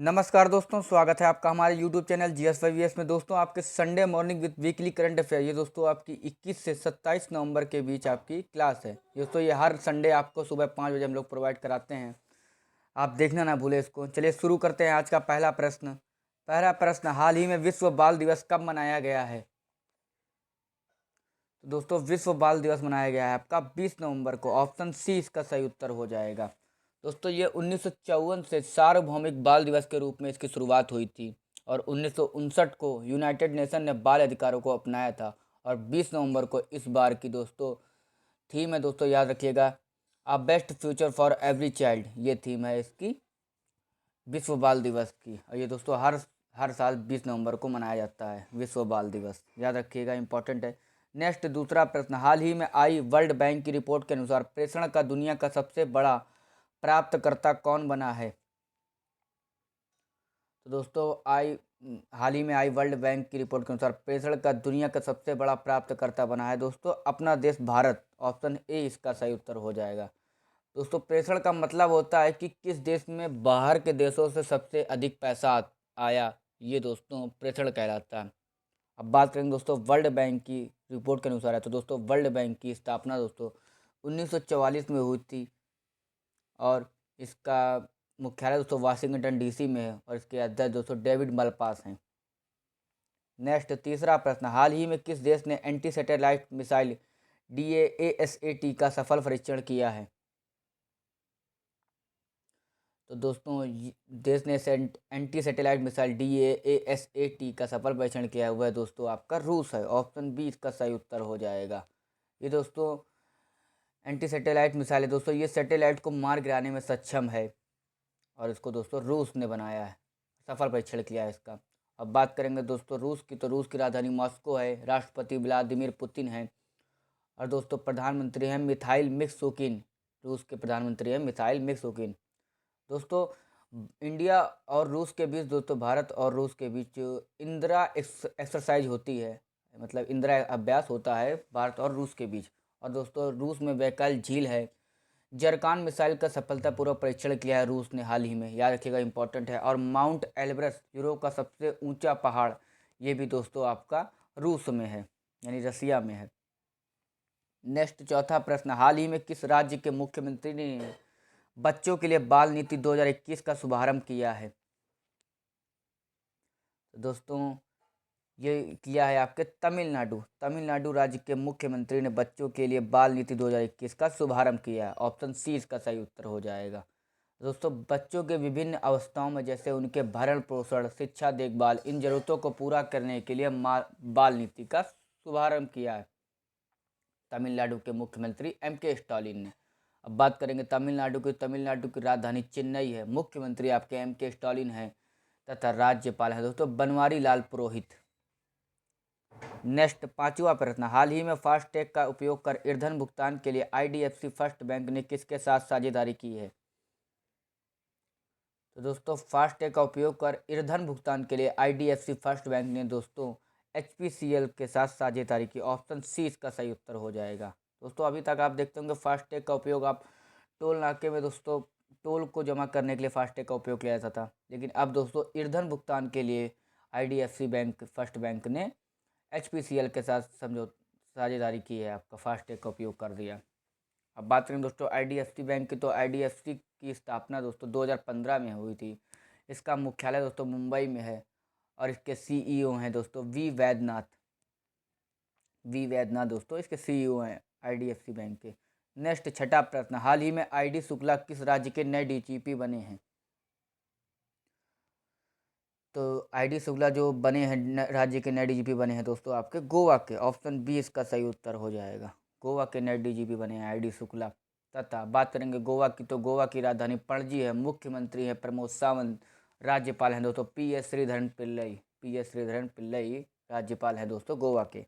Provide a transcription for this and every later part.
नमस्कार दोस्तों, स्वागत है आपका हमारे YouTube चैनल GS5VS में। दोस्तों, आपके Sunday morning with weekly current affair, ये दोस्तों आपकी 21 से 27 नवंबर के बीच आपकी क्लास है। दोस्तों ये हर संडे आपको सुबह 5 बजे हम लोग प्रोवाइड कराते हैं, आप देखना ना भूलें इसको। चलिए शुरू करते हैं आज का पहला प्रश्न। हाल ही में विश्व बाल दिवस कब मनाया गया है? तो दोस्तों विश्व बाल दिवस मनाया गया है आपका 20 नवंबर को। ऑप्शन सी इसका सही उत्तर हो जाएगा। दोस्तों ये 1954 से सार्वभौमिक बाल दिवस के रूप में इसकी शुरुआत हुई थी और 1959 को यूनाइटेड नेशन ने बाल अधिकारों को अपनाया था। और 20 नवंबर को इस बार की दोस्तों थीम है, दोस्तों याद रखिएगा, a best future for every child. ये थीम है इसकी विश्व बाल दिवस की। और ये दोस्तों हर साल 20 नवंबर को मनाया जाता है विश्व बाल दिवस, याद रखिएगा, इंपॉर्टेंट है। नेक्स्ट दूसरा प्रश्न, हाल ही में आई वर्ल्ड बैंक की रिपोर्ट के अनुसार प्रेषण का दुनिया का सबसे बड़ा प्राप्तकर्ता कौन बना है? तो दोस्तों हाल ही में आई वर्ल्ड बैंक की रिपोर्ट के अनुसार प्रेषण का दुनिया का सबसे बड़ा प्राप्तकर्ता बना है दोस्तों अपना देश भारत। ऑप्शन ए इसका सही उत्तर हो जाएगा। दोस्तों प्रेषण का मतलब होता है कि किस देश में बाहर के देशों से सबसे अधिक पैसा आया, ये दोस्तों प्रेषण कहलाता है। अब बात करेंगे दोस्तों वर्ल्ड बैंक की रिपोर्ट के अनुसार है, तो दोस्तों वर्ल्ड बैंक की स्थापना दोस्तों 1944 में हुई थी और इसका मुख्यालय दोस्तों वाशिंगटन डीसी में है और इसके अध्यक्ष दोस्तों डेविड मलपास हैं। नेक्स्ट तीसरा प्रश्न, हाल ही में किस देश ने एंटी सैटेलाइट मिसाइल DAASAT का सफल परीक्षण किया है? तो दोस्तों देश ने एंटी सैटेलाइट मिसाइल DAASAT का सफल परीक्षण किया है, वह दोस्तों आपका रूस है। ऑप्शन बी इसका सही उत्तर हो जाएगा। ये दोस्तों एंटी सैटेलाइट मिसाइल है दोस्तों, ये सैटेलाइट को मार गिराने में सक्षम है और इसको दोस्तों रूस ने बनाया है, सफल परीक्षण किया है इसका। अब बात करेंगे दोस्तों रूस की, तो रूस की राजधानी मॉस्को है, राष्ट्रपति व्लादिमीर पुतिन है और दोस्तों प्रधानमंत्री हैं मिथाइल मिक्सुकिन। रूस के प्रधानमंत्री हैं मिथाइल मिक्सुकिन। दोस्तों इंडिया और रूस के बीच, दोस्तों भारत और रूस के बीच इंदिरा एक्सरसाइज होती है, मतलब इंदिरा अभ्यास होता है भारत और रूस के बीच। और दोस्तों रूस में बैकाल झील है। जरकान मिसाइल का सफलतापूर्वक परीक्षण किया है रूस ने हाल ही में, याद रखिएगा, इंपॉर्टेंट है। और माउंट एल्ब्रस यूरोप का सबसे ऊंचा पहाड़, ये भी दोस्तों आपका रूस में है, यानी रसिया में है। नेक्स्ट चौथा प्रश्न, हाल ही में किस राज्य के मुख्यमंत्री ने बच्चों के लिए बाल नीति 2021 का शुभारंभ किया है? तो दोस्तों ये किया है आपके तमिलनाडु राज्य के मुख्यमंत्री ने बच्चों के लिए बाल नीति 2021 का शुभारंभ किया है। ऑप्शन सी इसका सही उत्तर हो जाएगा। दोस्तों बच्चों के विभिन्न अवस्थाओं में, जैसे उनके भरण पोषण, शिक्षा, देखभाल, इन जरूरतों को पूरा करने के लिए बाल नीति का शुभारंभ किया है तमिलनाडु के मुख्यमंत्री MK स्टालिन ने। अब बात करेंगे तमिलनाडु की राजधानी चेन्नई है, मुख्यमंत्री आपके MK स्टालिन हैं तथा राज्यपाल हैं दोस्तों बनवारी लाल पुरोहित। नेक्स्ट पांचवा प्रश्न, हाल ही में फास्टैग का उपयोग कर ईंधन भुगतान के लिए IDFC फर्स्ट बैंक ने किसके साथ साझेदारी की है? तो दोस्तों फास्टैग का उपयोग कर ईंधन भुगतान के लिए IDFC फर्स्ट बैंक ने दोस्तों HPCL के साथ साझेदारी की। ऑप्शन सी इसका सही उत्तर हो जाएगा। दोस्तों अभी तक आप देखते होंगे फास्टैग का उपयोग आप टोल नाके में दोस्तों टोल को जमा करने के लिए फास्टैग का उपयोग किया जाता था, लेकिन अब दोस्तों ईंधन भुगतान के लिए IDFC बैंक फर्स्ट बैंक ने HPCL के साथ साझेदारी की है, आपका फास्टैग का उपयोग कर दिया। अब बात करें दोस्तों IDFC बैंक की, तो IDFC की स्थापना दोस्तों 2015 में हुई थी। इसका मुख्यालय दोस्तों मुंबई में है और इसके CEO हैं दोस्तों वी वैद्यनाथ दोस्तों इसके CEO हैं IDFC बैंक के। नेक्स्ट छठा प्रश्न, हाल ही में ID शुक्ला किस राज्य के नए DGP बने हैं? तो ID शुक्ला जो बने हैं राज्य के नए DGP बने हैं दोस्तों आपके गोवा के। ऑप्शन बी इसका सही उत्तर हो जाएगा। गोवा के नए DGP बने हैं ID शुक्ला। तथा बात करेंगे गोवा की, तो गोवा की राजधानी पणजी है, मुख्यमंत्री है प्रमोद सावंत, राज्यपाल हैं दोस्तों PS श्रीधरन पिल्लई राज्यपाल हैं दोस्तों गोवा के।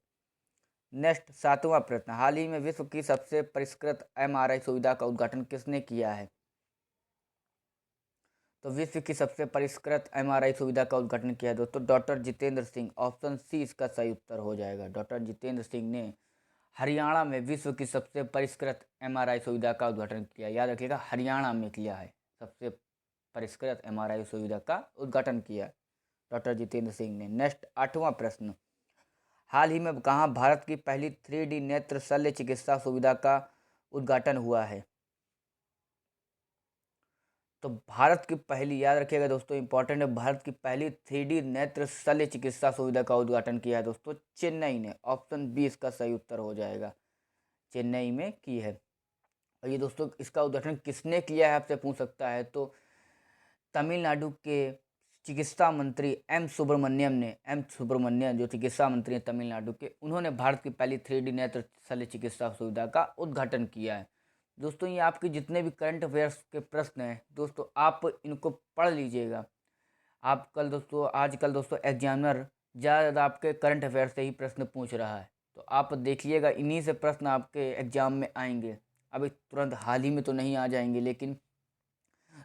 नेक्स्ट सातवां प्रश्न, हाल ही में विश्व की सबसे परिष्कृत MRI सुविधा का उद्घाटन किसने किया है? तो विश्व की सबसे परिष्कृत MRI सुविधा का उद्घाटन किया है दोस्तों doctor Jitendra Singh. Option C इसका सही उत्तर हो जाएगा। डॉक्टर जितेंद्र सिंह ने हरियाणा में विश्व की सबसे परिष्कृत MRI सुविधा का उद्घाटन किया, याद रखिएगा हरियाणा में किया है सबसे परिष्कृत MRI सुविधा का उद्घाटन किया? डॉक्टर जितेंद्र सिंह ने। नेक्स्ट 8वां प्रश्न, हाल ही में कहाँ भारत की पहली 3D नेत्र शल्य चिकित्सा सुविधा का उद्घाटन हुआ है? तो भारत की पहली, याद रखिएगा दोस्तों, इंपॉर्टेंट है, भारत की पहली 3D नेत्र शल्य चिकित्सा सुविधा का उद्घाटन किया है दोस्तों चेन्नई ने। ऑप्शन बी इसका सही उत्तर हो जाएगा, चेन्नई में की है। और ये दोस्तों इसका उद्घाटन किसने किया है आपसे पूछ सकता है, तो तमिलनाडु के चिकित्सा मंत्री एम सुब्रमण्यम जो चिकित्सा मंत्री हैं तमिलनाडु के, उन्होंने भारत की पहली 3D नेत्र शल्य चिकित्सा सुविधा का उद्घाटन किया है। दोस्तों ये आपके जितने भी करंट अफेयर्स के प्रश्न हैं दोस्तों, आप इनको पढ़ लीजिएगा। आजकल दोस्तों एग्जामिनर ज़्यादा आपके करंट अफेयर से ही प्रश्न पूछ रहा है, तो आप देखिएगा इन्हीं से प्रश्न आपके एग्जाम में आएंगे। अभी तुरंत हाल ही में तो नहीं आ जाएंगे, लेकिन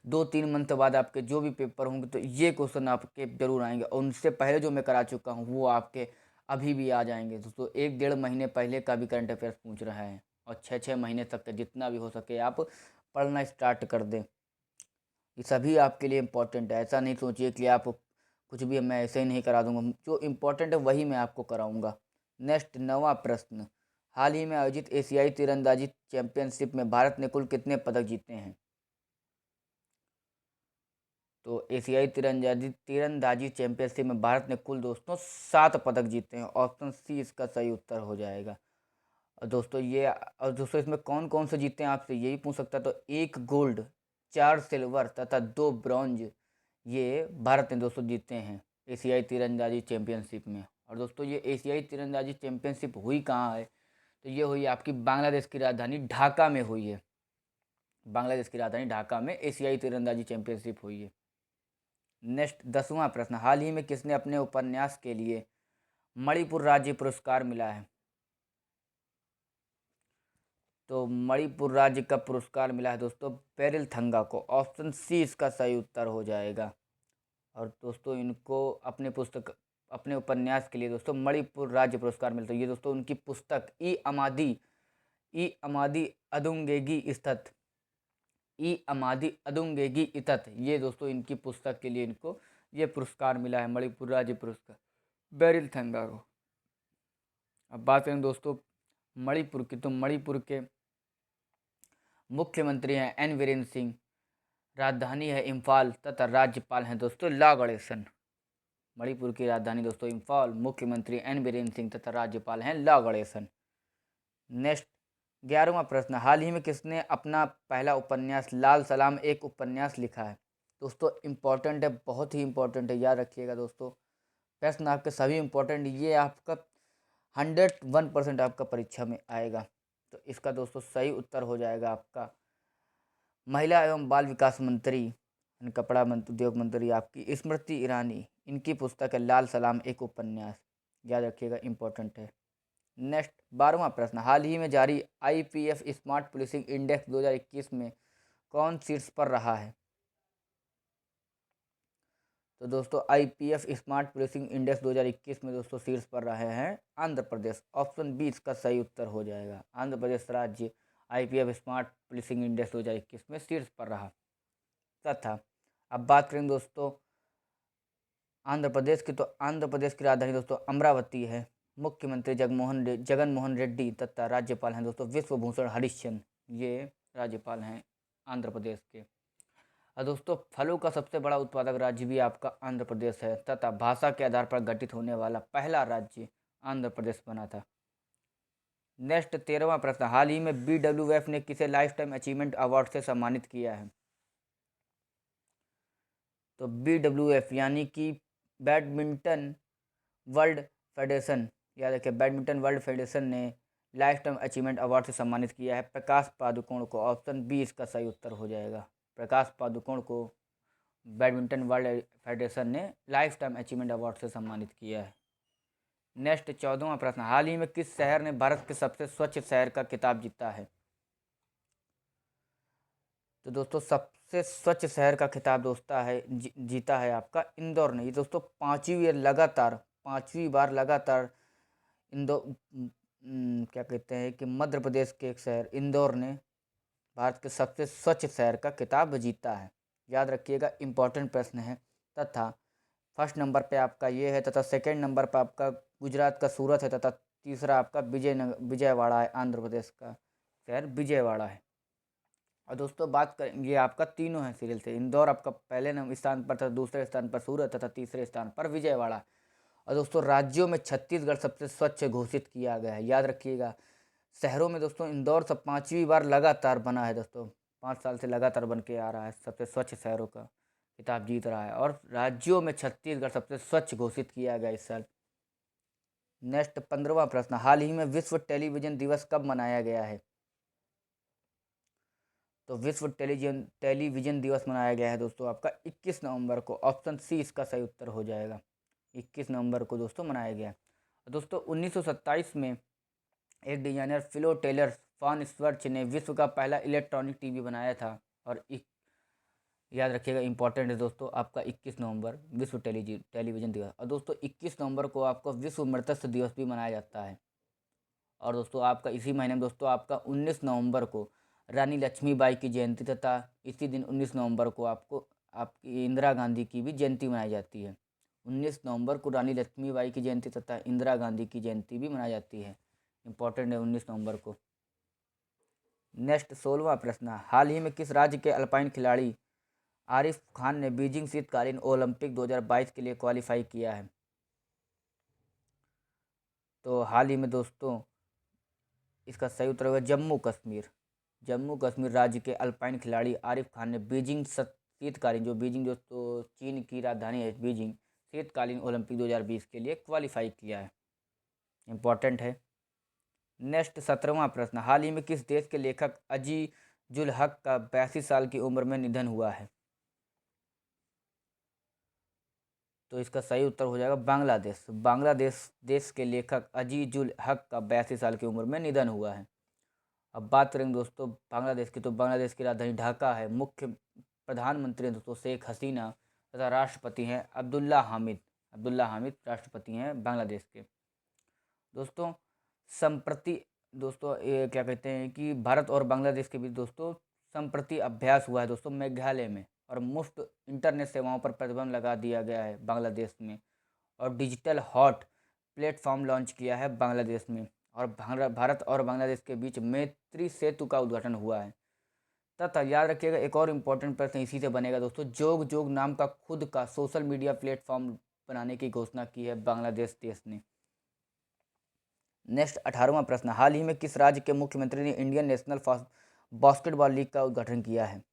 2-3 मंथ बाद आपके जो भी पेपर होंगे तो ये क्वेश्चन आपके जरूर आएंगे। और उनसे पहले जो मैं करा चुका हूँ वो आपके अभी भी आ जाएंगे दोस्तों। 1-1.5 महीने पहले का भी करंट अफेयर्स पूछ रहा है, और 6-6 महीने तक का जितना भी हो सके आप पढ़ना स्टार्ट कर दें। ये सभी आपके लिए इम्पोर्टेंट है, ऐसा नहीं सोचिए कि आप कुछ भी मैं ऐसे ही नहीं करा दूंगा, जो इम्पोर्टेंट है वही मैं आपको कराऊंगा। नेक्स्ट 9वां प्रश्न, हाल ही में आयोजित एशियाई तीरंदाजी चैंपियनशिप में भारत ने कुल कितने पदक जीते हैं? तो एशियाई तीरंदाजी चैंपियनशिप में भारत ने कुल दोस्तों 7 पदक जीते हैं। ऑप्शन सी इसका सही उत्तर हो जाएगा। और दोस्तों इसमें कौन कौन से जीते हैं आपसे यही पूछ सकता है, तो 1 गोल्ड, 4 सिल्वर तथा 2 ब्रॉन्ज ये भारत ने दोस्तों जीते हैं एशियाई तीरंदाजी चैंपियनशिप में। और दोस्तों ये एशियाई तीरंदाजी चैंपियनशिप हुई कहाँ है, तो ये हुई आपकी बांग्लादेश की राजधानी ढाका में हुई है। बांग्लादेश की राजधानी ढाका में एशियाई तीरंदाजी चैंपियनशिप हुई है। नेक्स्ट 10वां प्रश्न, हाल ही में किसने अपने उपन्यास के लिए मणिपुर राज्य पुरस्कार मिला है? तो मणिपुर राज्य का पुरस्कार मिला है दोस्तों पेरिल थंगा को। ऑप्शन सी इसका सही उत्तर हो जाएगा। और दोस्तों इनको अपने उपन्यास के लिए दोस्तों मणिपुर राज्य पुरस्कार मिलता है। ये दोस्तों उनकी पुस्तक ई अमादी अदुंगेगी इतत, ये दोस्तों इनकी पुस्तक के लिए इनको ये पुरस्कार मिला है, मणिपुर राज्य पुरस्कार, बेरिल थंगा को। अब बात करें दोस्तों मणिपुर की, तो मणिपुर के मुख्यमंत्री हैं एन वीरेंद्र सिंह, राजधानी है इम्फाल तथा राज्यपाल हैं दोस्तों ला गणेशन। मणिपुर की राजधानी दोस्तों इम्फाल, मुख्यमंत्री एन वीरेंद्र सिंह तथा राज्यपाल हैं ला गणेशन। नेक्स्ट 11वां प्रश्न, हाल ही में किसने अपना पहला उपन्यास लाल सलाम एक उपन्यास लिखा है? दोस्तों इम्पोर्टेंट है, बहुत ही इम्पोर्टेंट है, याद रखिएगा दोस्तों। प्रश्न आपके सभी इम्पोर्टेंट, ये आपका 101% आपका परीक्षा में आएगा। तो इसका दोस्तों सही उत्तर हो जाएगा आपका महिला एवं बाल विकास मंत्री, कपड़ा उद्योग मंत्री आपकी स्मृति ईरानी, इनकी पुस्तक है लाल सलाम एक उपन्यास, याद रखिएगा, इम्पोर्टेंट है। नेक्स्ट 12वां प्रश्न, हाल ही में जारी IPF स्मार्ट पुलिसिंग इंडेक्स 2021 में कौन शीर्ष पर रहा है? तो दोस्तों IPF स्मार्ट पुलिसिंग इंडेक्स 2021 में दोस्तों शीर्ष पर रहे हैं आंध्र प्रदेश। ऑप्शन बी इसका सही उत्तर हो जाएगा, आंध्र प्रदेश राज्य IPF स्मार्ट पुलिसिंग इंडेक्स 2021 में शीर्ष पर रहा। तथा अब बात करें दोस्तों आंध्र प्रदेश की, तो आंध्र प्रदेश की राजधानी दोस्तों अमरावती है। मुख्यमंत्री जगन मोहन रेड्डी तथा राज्यपाल हैं दोस्तों विश्वभूषण हरिश्चंद्र, ये राज्यपाल हैं आंध्र प्रदेश के। और दोस्तों फलों का सबसे बड़ा उत्पादक राज्य भी आपका आंध्र प्रदेश है, तथा भाषा के आधार पर गठित होने वाला पहला राज्य आंध्र प्रदेश बना था। नेक्स्ट 13वां प्रश्न, हाल ही में BWF ने किसे लाइफ टाइम अचीवमेंट अवार्ड से सम्मानित किया है? तो BWF यानी कि बैडमिंटन वर्ल्ड फेडरेशन, याद रखिए, बैडमिंटन वर्ल्ड फेडरेशन ने लाइफ टाइम अचीवमेंट अवार्ड से सम्मानित किया है प्रकाश पादुकोण को। ऑप्शन बी इसका सही उत्तर हो जाएगा, प्रकाश पादुकोण को बैडमिंटन वर्ल्ड फेडरेशन ने लाइफ टाइम अचीवमेंट अवार्ड से सम्मानित किया है। नेक्स्ट 14वां प्रश्न, हाल ही में किस शहर ने भारत के सबसे स्वच्छ शहर का खिताब जीता है? तो दोस्तों सबसे स्वच्छ शहर का खिताब जीता है आपका इंदौर ने। ये दोस्तों पांचवी बार लगातार इंदौर क्या कहते हैं कि मध्य प्रदेश के एक शहर इंदौर ने भारत के सबसे स्वच्छ शहर का खिताब जीता है। याद रखिएगा, इम्पोर्टेंट प्रश्न है। तथा फर्स्ट नंबर पे आपका ये है, तथा सेकंड नंबर पर आपका गुजरात का सूरत है, तथा तीसरा आपका विजयवाड़ा है, आंध्र प्रदेश का शहर विजयवाड़ा है। और दोस्तों बात करेंगे, आपका तीनों है सीरियल से। इंदौर आपका पहले नंबर स्थान पर था, दूसरे स्थान पर सूरत तथा तीसरे स्थान पर विजयवाड़ा। और दोस्तों राज्यों में छत्तीसगढ़ सबसे स्वच्छ घोषित किया गया है। याद रखिएगा, शहरों में दोस्तों इंदौर सब 5वीं बार लगातार बना है दोस्तों, 5 साल से लगातार बन के आ रहा है, सबसे स्वच्छ शहरों का खिताब जीत रहा है। और राज्यों में छत्तीसगढ़ सबसे स्वच्छ घोषित किया गया इस साल। नेक्स्ट 15वां प्रश्न, हाल ही में विश्व टेलीविजन दिवस कब मनाया गया है? तो विश्व टेलीविजन दिवस मनाया गया है दोस्तों आपका 21 नवंबर को। ऑप्शन सी इसका सही उत्तर हो जाएगा। 21 नवंबर को दोस्तों मनाया गया। दोस्तों 1927 में एक डिजाइनर फिलो टेलर फॉन स्वर्च ने विश्व का पहला इलेक्ट्रॉनिक टीवी बनाया था। और याद रखिएगा, इंपॉर्टेंट है दोस्तों आपका 21 नवंबर विश्व टेलीविजन दिवस। और दोस्तों 21 नवंबर को आपका विश्व मत्स्य दिवस भी मनाया जाता है। और दोस्तों आपका इसी महीने में दोस्तों आपका 19 नवंबर को रानी लक्ष्मीबाई की जयंती, तथा इसी दिन 19 नवंबर को आपको आपकी इंदिरा गांधी की भी जयंती मनाई जाती है। 19 नवंबर को रानी लक्ष्मीबाई की जयंती तथा इंदिरा गांधी की जयंती भी मनाई जाती है। इंपॉर्टेंट है 19 नवंबर को। नेक्स्ट 16वां प्रश्न, हाल ही में किस राज्य के अल्पाइन खिलाड़ी आरिफ खान ने बीजिंग शीतकालीन ओलंपिक 2022 के लिए क्वालिफाई किया है? तो हाल ही में दोस्तों इसका सही उत्तर होगा जम्मू कश्मीर। जम्मू कश्मीर राज्य के अल्पाइन खिलाड़ी आरिफ खान ने बीजिंग शीतकालीन, जो बीजिंग दोस्तों चीन की राजधानी है बीजिंग, शीतकालीन ओलंपिक 2020 के लिए क्वालिफाई किया है। इंपॉर्टेंट है। नेक्स्ट 17वां प्रश्न, हाल ही में किस देश के लेखक अजीजुल हक का 82 साल की उम्र में निधन हुआ है? तो इसका सही उत्तर हो जाएगा बांग्लादेश। बांग्लादेश देश के लेखक अजीजुल हक का 82 साल की उम्र में निधन हुआ है। अब बात करेंगे दोस्तों बांग्लादेश की, तो बांग्लादेश की राजधानी ढाका है। मुख्य प्रधानमंत्री दोस्तों शेख हसीना तथा राष्ट्रपति हैं अब्दुल्ला हामिद। अब्दुल्ला हामिद राष्ट्रपति हैं बांग्लादेश के। दोस्तों संप्रति दोस्तों ये क्या कहते हैं कि भारत और बांग्लादेश के बीच दोस्तों संप्रति अभ्यास हुआ है दोस्तों मेघालय में। और मुफ्त इंटरनेट सेवाओं पर प्रतिबंध लगा दिया गया है बांग्लादेश में। और डिजिटल हॉट प्लेटफॉर्म लॉन्च किया है बांग्लादेश में। और भारत और बांग्लादेश के बीच मैत्री सेतु का उद्घाटन हुआ है। तथा याद रखिएगा, एक और इम्पोर्टेंट प्रश्न इसी से बनेगा दोस्तों, जोग जोग नाम का खुद का सोशल मीडिया प्लेटफॉर्म बनाने की घोषणा की है बांग्लादेश देश ने। नेक्स्ट 18वां प्रश्न, हाल ही में किस राज्य के मुख्यमंत्री ने इंडियन नेशनल बास्केटबॉल लीग का उद्घाटन किया है?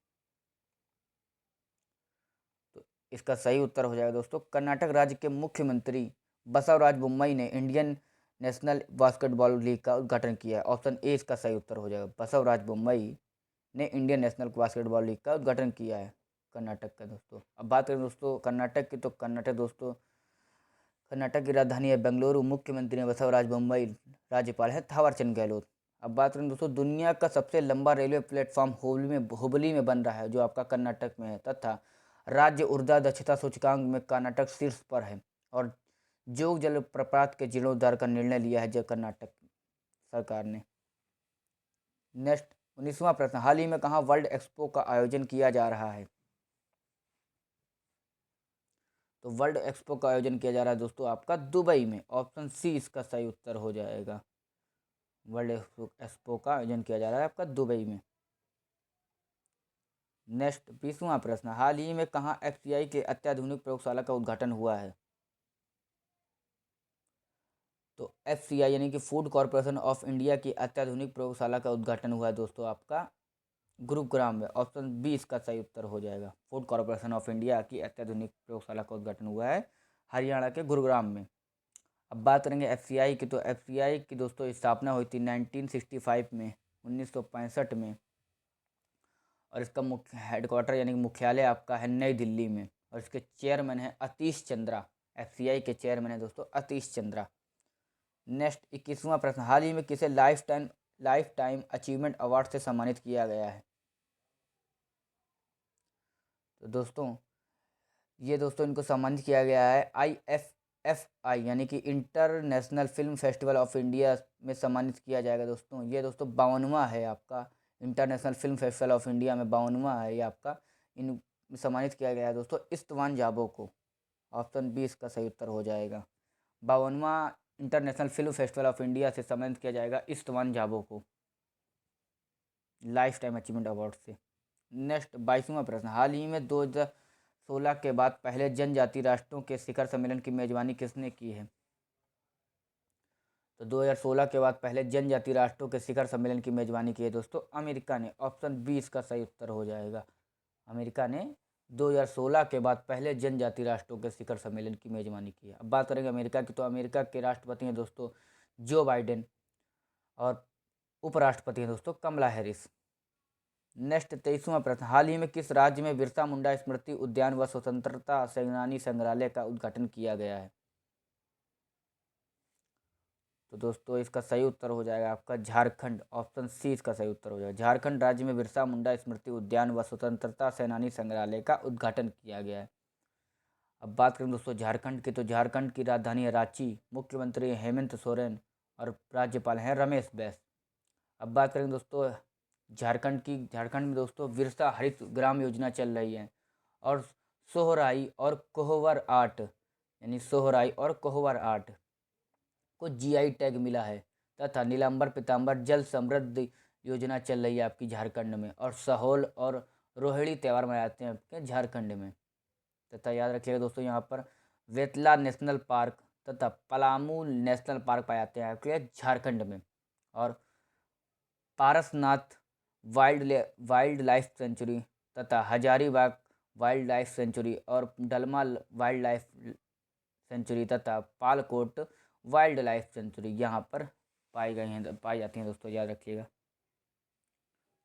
तो इसका सही उत्तर हो जाएगा दोस्तों कर्नाटक राज्य के मुख्यमंत्री बसवराज बोम्मई ने इंडियन नेशनल बास्केटबॉल लीग का उद्घाटन किया है। ऑप्शन ए इसका सही उत्तर हो जाएगा, बसवराज बोम्मई ने इंडियन नेशनल बास्केटबॉल लीग का उद्घाटन किया है कर्नाटक का दोस्तों। अब बात करें दोस्तों कर्नाटक की, तो कर्नाटक दोस्तों कर्नाटक की राजधानी है बेंगलुरु। मुख्यमंत्री है बसवराज बोम्मई, राज्यपाल है थावरचंद गहलोत। अब बात करें दोस्तों दुनिया का सबसे लंबा रेलवे प्लेटफॉर्म हुबली में बन रहा है, जो आपका कर्नाटक में है। तथा राज्य ऊर्जा दक्षता सूचकांक में कर्नाटक शीर्ष पर है। और जोग जलप्रपात के जीर्णोद्धार का निर्णय लिया है जो कर्नाटक सरकार ने। नेक्स्ट 19वां प्रश्न, हाल ही में कहाँ वर्ल्ड एक्सपो का आयोजन किया जा रहा है? तो वर्ल्ड एक्सपो का आयोजन किया जा रहा है दोस्तों आपका दुबई में। ऑप्शन सी इसका सही उत्तर हो जाएगा। वर्ल्ड एक्सपो का आयोजन किया जा रहा है आपका दुबई में। नेक्स्ट 20वां प्रश्न, हाल ही में कहाँ एफसीआई के अत्याधुनिक प्रयोगशाला का उद्घाटन हुआ है? तो एफसीआई यानी कि फूड कॉरपोरेशन ऑफ इंडिया की अत्याधुनिक प्रयोगशाला का उद्घाटन हुआ है दोस्तों आपका गुरुग्राम में। ऑप्शन बी इसका सही उत्तर हो जाएगा। फूड कॉरपोरेशन ऑफ इंडिया की अत्याधुनिक प्रयोगशाला का उद्घाटन हुआ है हरियाणा के गुरुग्राम में। अब बात करेंगे एफसीआई की, तो एफसीआई की दोस्तों स्थापना हुई थी 1965 में, 1965 में। और इसका मुख्य हेडक्वार्टर यानी कि मुख्यालय आपका है नई दिल्ली में। और इसके चेयरमैन है अतीश चंद्रा। एफसीआई के चेयरमैन है दोस्तों अतीश चंद्रा। नेक्स्ट 21वां प्रश्न, हाल ही में किसे लाइफ टाइम अचीवमेंट अवार्ड से सम्मानित किया गया है? तो दोस्तों ये दोस्तों इनको सम्मानित किया गया है IFFI यानी कि international film festival of India में सम्मानित किया जाएगा दोस्तों। ये दोस्तों 52वां है आपका international film festival of India में 52वां है ये आपका। इन सम्मानित किया गया है दोस्तों? इस्तवान जाबो को। ऑप्शन बी इसका सही उत्तर हो जाएगा। 52वां international film festival of India से सम्मानित किया जाएगा इस्तवान जाबो को लाइफ टाइम अचीवमेंट अवार्ड से। नेक्स्ट 22वां प्रश्न, हाल ही में 2016 के बाद पहले जनजातीय राष्ट्रों के शिखर सम्मेलन की मेजबानी किसने की है? तो 2016 के बाद पहले जनजातीय राष्ट्रों के शिखर सम्मेलन की मेजबानी की है दोस्तों अमेरिका ने। ऑप्शन बी इसका सही उत्तर हो जाएगा। अमेरिका ने 2016 के बाद पहले जनजातीय राष्ट्रों के शिखर सम्मेलन की मेजबानी की है। अब बात करेंगे अमेरिका की, तो अमेरिका के राष्ट्रपति हैं दोस्तों जो बाइडेन और उपराष्ट्रपति हैं दोस्तों कमला हैरिस। नेक्स्ट 23वां प्रश्न, हाल ही में किस राज्य में बिरसा मुंडा स्मृति उद्यान व स्वतंत्रता सेनानी संग्रहालय का उद्घाटन किया गया है? तो दोस्तों इसका सही उत्तर हो जाएगा आपका झारखंड। ऑप्शन सी इसका सही उत्तर हो जाएगा। झारखंड राज्य में बिरसा मुंडा स्मृति उद्यान व स्वतंत्रता सेनानी संग्रहालय का उद्घाटन किया गया है। अब बात करें दोस्तों झारखंड की, तो झारखंड की राजधानी है रांची, मुख्यमंत्री हेमंत सोरेन और राज्यपाल हैं रमेश बैस। अब बात करेंगे दोस्तों झारखंड की, झारखंड में दोस्तों बिरसा हरित ग्राम योजना चल रही है और सोहराई और कोहवर आर्ट यानी सोहराई और कोहवर आर्ट को जीआई टैग मिला है तथा नीलांबर पीताम्बर जल समृद्धि योजना चल रही है आपकी झारखंड में और सहोल और रोहिणी त्यौहार मनाए जाते हैं आपके झारखंड में। तथा याद रखिएगा दोस्तों यहाँ पर वेतला नेशनल पार्क तथा पलामू नेशनल पार्क पाए जाते हैं आपके झारखंड में और पारसनाथ वाइल्ड लाइफ सेंचुरी तथा हजारीबाग वाइल्ड लाइफ सेंचुरी और डलमा वाइल्ड लाइफ सेंचुरी तथा पालकोट वाइल्ड लाइफ सेंचुरी यहाँ पर पाई जाती हैं दोस्तों, याद रखिएगा।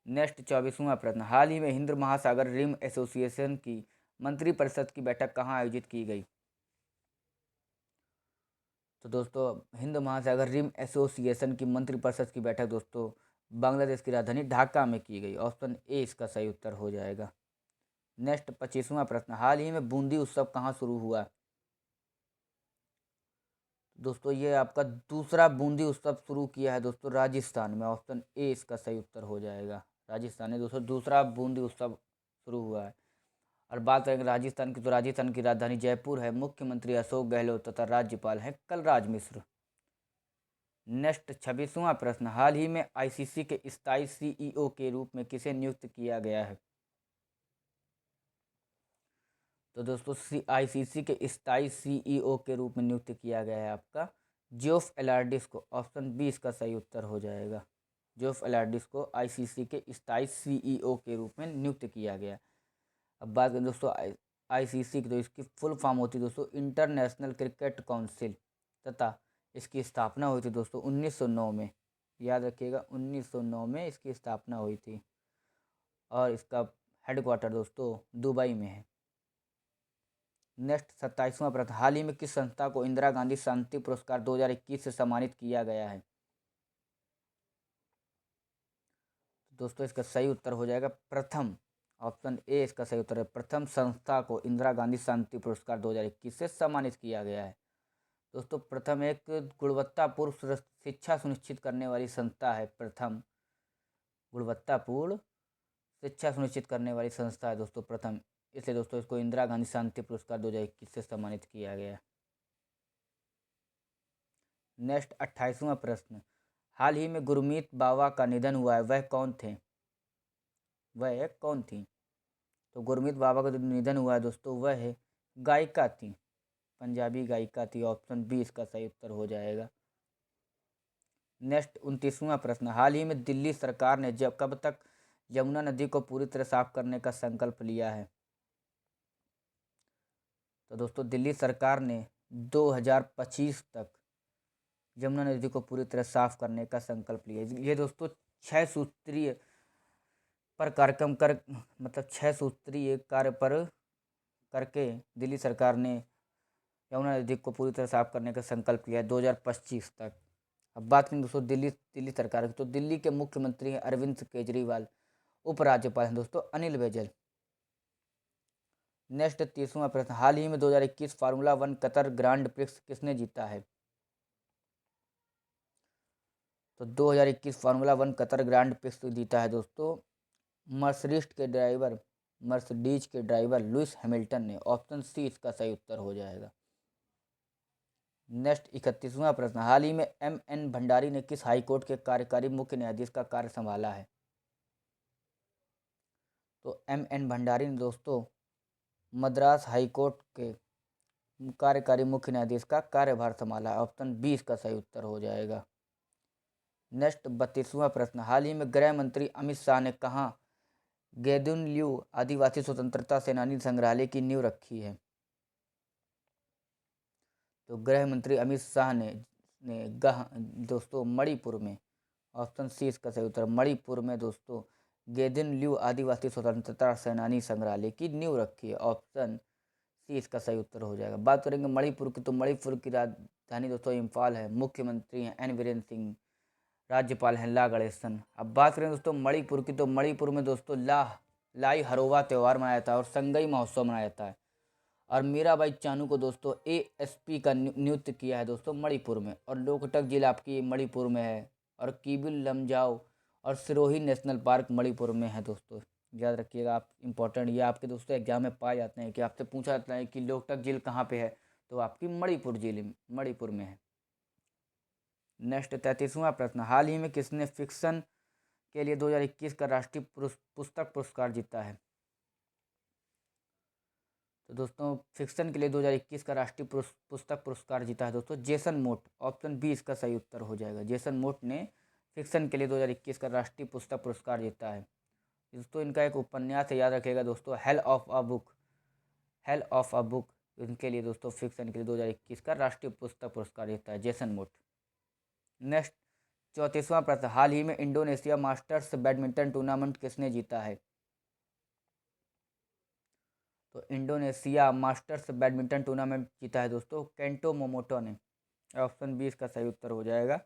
नेक्स्ट 24वां प्रश्न, हाल ही में हिंद महासागर रिम एसोसिएशन की मंत्रिपरिषद की बैठक कहाँ आयोजित की गई? तो दोस्तों हिंद महासागर रिम एसोसिएशन की मंत्रिपरिषद की बैठक दोस्तों बांग्लादेश की राजधानी ढाका में की गई। ऑप्शन ए इसका सही उत्तर हो जाएगा। नेक्स्ट 25वां प्रश्न, हाल ही में बूंदी उत्सव कहाँ शुरू हुआ? दोस्तों ये आपका दूसरा बूंदी उत्सव शुरू किया है दोस्तों राजस्थान में। ऑप्शन ए इसका सही उत्तर हो जाएगा। राजस्थान में दोस्तों दूसरा बूंदी उत्सव शुरू हुआ है। और बात करेंगे राजस्थान की, तो राजस्थान की राजधानी जयपुर है, मुख्यमंत्री अशोक गहलोत तथा राज्यपाल हैं कलराज मिश्र। नेक्स्ट 26वां प्रश्न, हाल ही में आईसीसी के स्थायी सीईओ के रूप में किसे नियुक्त किया गया है? तो दोस्तों आईसीसी के स्थायी सीईओ के रूप में नियुक्त किया गया है आपका जोफ एलार्डिस को। ऑप्शन बी इसका सही उत्तर हो जाएगा। जोफ एलार्डिस को आईसीसी के स्थायी सीईओ के रूप में नियुक्त किया गया। अब बात करें दोस्तों आईसीसी की, तो इसकी फुल फॉर्म होती है दोस्तों इंटरनेशनल क्रिकेट काउंसिल तथा इसकी स्थापना हुई थी दोस्तों 1909 में। याद रखिएगा 1909 में इसकी स्थापना हुई थी और इसका हेडक्वार्टर दोस्तों दुबई में है। नेक्स्ट 27वां प्रश्न, हाल ही में किस संस्था को इंदिरा गांधी शांति पुरस्कार 2021 से सम्मानित किया गया है? दोस्तों इसका सही उत्तर हो जाएगा प्रथम। ऑप्शन ए इसका सही उत्तर है। प्रथम संस्था को इंदिरा गांधी शांति पुरस्कार 2021 से सम्मानित किया गया है। दोस्तों प्रथम एक गुणवत्तापूर्ण शिक्षा सुनिश्चित करने वाली संस्था है। प्रथम गुणवत्तापूर्ण शिक्षा सुनिश्चित करने वाली संस्था है दोस्तों प्रथम, इसलिए दोस्तों इसको इंदिरा गांधी शांति पुरस्कार 2021 से सम्मानित किया गया। नेक्स्ट 28वां प्रश्न, हाल ही में गुरमीत बाबा का निधन हुआ है, वह कौन थे? वह कौन थी? तो गुरमीत बाबा का जो निधन हुआ है दोस्तों वह है गायिका थी, पंजाबी गायिका थी। ऑप्शन बी इसका सही उत्तर हो जाएगा। नेक्स्ट 29वां प्रश्न, हाल ही में दिल्ली सरकार ने कब तक यमुना नदी को पूरी तरह साफ करने का संकल्प लिया है? तो दोस्तों दिल्ली सरकार ने 2025 तक यमुना नदी को पूरी तरह साफ करने का संकल्प लिया। ये दोस्तों 6 सूत्रीय पर कार्यक्रम कर मतलब 6 सूत्रीय कार्य पर करके दिल्ली सरकार ने यमुना नदी को पूरी तरह साफ करने का संकल्प लिया है 2025 तक। अब बात करें दोस्तों दिल्ली सरकार की, तो दिल्ली के मुख्यमंत्री हैं अरविंद केजरीवाल, उपराज्यपाल हैं दोस्तों अनिल बैजल। नेक्स्ट 30वां प्रश्न, हाल ही में 2021 फार्मूला 1 कतर ग्रांड प्रिक्स किसने जीता है? तो 2021 फार्मूला 1 कतर ग्रांड प्रिक्स जीता है दोस्तों मर्सिडीज के ड्राइवर मर्सिडीज के ड्राइवर लुइस हैमिल्टन ने। ऑप्शन सी इसका सही उत्तर हो जाएगा। नेक्स्ट 31वां प्रश्न, हाल ही में एम.एन. भंडारी ने किस हाईकोर्ट के कार्यकारी मुख्य न्यायाधीश का कार्य संभाला है? तो एम.एन. भंडारी ने दोस्तों मद्रास हाईकोर्ट के कार्यकारी मुख्य न्यायाधीश का कार्यभार संभाला। ऑप्शन बी इसका सही उत्तर हो जाएगा। नेक्स्ट 32वां प्रश्न, हाल ही में गृह मंत्री अमित शाह ने कहाँ गेदुनल्यू आदिवासी स्वतंत्रता सेनानी संग्रहालय की नींव रखी है? तो गृह मंत्री अमित शाह ने दोस्तों मणिपुर में। ऑप्शन सी इसका सही उत्तर, मणिपुर में दोस्तों गेदुनल्यू आदिवासी स्वतंत्रता सेनानी संग्रहालय की नींव रखी है। ऑप्शन सी इसका सही उत्तर हो जाएगा। बात करेंगे मणिपुर की, तो मणिपुर की राजधानी दोस्तों इम्फाल है। मुख्यमंत्री हैं एन बीरेन सिंह, राज्यपाल हैं ला गणेशन। अब बात करें दोस्तों मणिपुर की, तो मणिपुर में दोस्तों लाई हरोवा त्यौहार मनाया जाता है और संगई महोत्सव मनाया जाता है। और मीराबाई चानू को दोस्तों एएसपी का नियुक्त किया है दोस्तों मणिपुर में। और लोकटक जिला आपकी मणिपुर में है। और किबिल लमजाओ और सिरोही नेशनल पार्क मणिपुर में है दोस्तों। याद रखिएगा आप, इंपॉर्टेंट ये आपके दोस्तों एग्जाम में पाए जाते हैं कि आपसे पूछा जाता है कि लोकटक झील कहाँ पे है, तो आपकी मणिपुर में है। नेक्स्ट 33वां प्रश्न, हाल ही में किसने फिक्शन के लिए 2021 का राष्ट्रीय पुस्तक पुरस्कार जीता है? तो दोस्तों फिक्शन के लिए 2021 का राष्ट्रीय पुस्तक पुरस्कार जीता है दोस्तों जेसन मोट। ऑप्शन बी इसका सही उत्तर हो जाएगा। जेसन मोट ने फिक्शन के लिए 2021 का राष्ट्रीय पुस्तक पुरस्कार जीता है। दोस्तों इनका एक उपन्यास है, याद रखिएगा दोस्तों, हेल ऑफ अ बुक। इनके लिए दोस्तों फिक्शन के लिए 2021 का राष्ट्रीय पुस्तक पुरस्कार जीता है जेसन मोट। नेक्स्ट 34वां प्रश्न, हाल ही में इंडोनेशिया मास्टर्स बैडमिंटन टूर्नामेंट किसने जीता है? तो इंडोनेशिया मास्टर्स बैडमिंटन टूर्नामेंट जीता है दोस्तों केंटो मोमोटा ने। ऑप्शन बी इसका सही उत्तर हो जाएगा।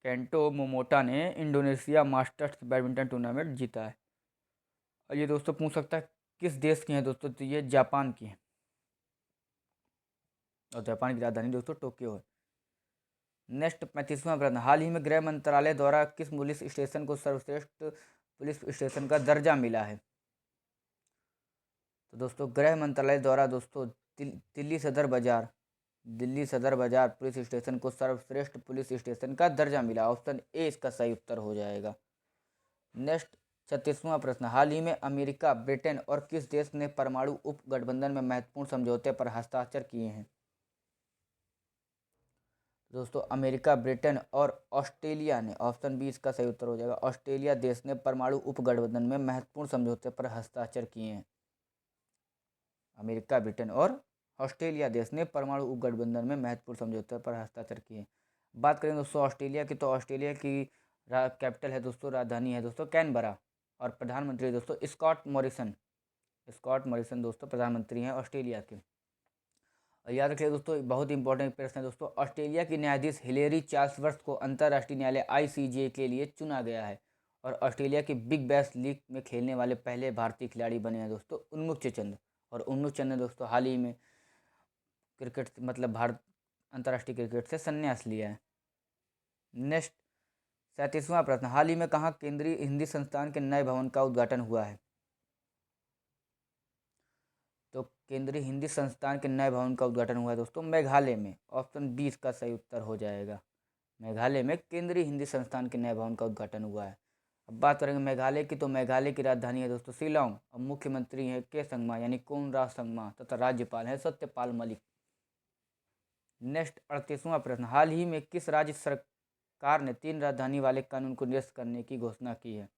केंटो मोमोटा ने इंडोनेशिया मास्टर्स बैडमिंटन टूर्नामेंट जीता है। और ये दोस्तों पूछ सकता है किस देश की है दोस्तों, तो ये जापान की है। और जापान की राजधानी दोस्तों टोक्यो है। नेक्स्ट 35वां प्रश्न, हाल ही में गृह मंत्रालय द्वारा किस पुलिस स्टेशन को सर्वश्रेष्ठ पुलिस स्टेशन का दर्जा मिला है? तो दोस्तों गृह मंत्रालय द्वारा दोस्तों दिल्ली सदर बाजार पुलिस स्टेशन को सर्वश्रेष्ठ पुलिस स्टेशन का दर्जा मिला। ऑप्शन ए इसका सही उत्तर हो जाएगा। नेक्स्ट 36वां प्रश्न, हाल ही में अमेरिका, ब्रिटेन और किस देश ने परमाणु उप गठबंधन में महत्वपूर्ण समझौते पर हस्ताक्षर किए हैं? दोस्तों अमेरिका, ब्रिटेन और ऑस्ट्रेलिया ने। ऑप्शन बी इसका सही उत्तर हो जाएगा। ऑस्ट्रेलिया देश ने परमाणु उप गठबंधन में महत्वपूर्ण समझौते पर हस्ताक्षर किए हैं। अमेरिका, ब्रिटेन और ऑस्ट्रेलिया देश ने परमाणु उप गठबंधन में महत्वपूर्ण समझौते पर हस्ताक्षर किए हैं। बात करें दोस्तों ऑस्ट्रेलिया की, तो ऑस्ट्रेलिया की कैपिटल है दोस्तों, राजधानी है दोस्तों कैनबरा। और प्रधानमंत्री दोस्तों स्कॉट मॉरिसन दोस्तों प्रधानमंत्री हैं ऑस्ट्रेलिया के। और याद रखिए दोस्तों बहुत इंपॉर्टेंट प्रश्न है दोस्तों, ऑस्ट्रेलिया की न्यायाधीश हिलेरी चार्ल्सवर्थ को अंतर्राष्ट्रीय न्यायालय आईसीजे के लिए चुना गया है। और ऑस्ट्रेलिया की बिग बैश लीग में खेलने वाले पहले भारतीय खिलाड़ी बने हैं दोस्तों उन्मुक्त चंद। और उन्मुक्त चंद ने दोस्तों हाल ही में क्रिकेट मतलब भारत अंतर्राष्ट्रीय क्रिकेट से संन्यास लिया है। नेक्स्ट 37वां प्रश्न, हाल ही में कहाँ केंद्रीय हिंदी संस्थान के नए भवन का उद्घाटन हुआ है? तो केंद्रीय हिंदी संस्थान के नए भवन का उद्घाटन हुआ है दोस्तों मेघालय में। ऑप्शन बी इसका सही उत्तर हो जाएगा। मेघालय में केंद्रीय हिंदी संस्थान के नए भवन का उद्घाटन हुआ है। अब बात करेंगे मेघालय की, तो मेघालय की राजधानी है दोस्तों शिलोंग। और मुख्यमंत्री हैं के संगमा यानी कोनराड संगमा तथा राज्यपाल हैं सत्यपाल मलिक। नेक्स्ट 38वां प्रश्न, हाल ही में किस राज्य सरकार ने 3 राजधानी वाले कानून को निरस्त करने की घोषणा की है?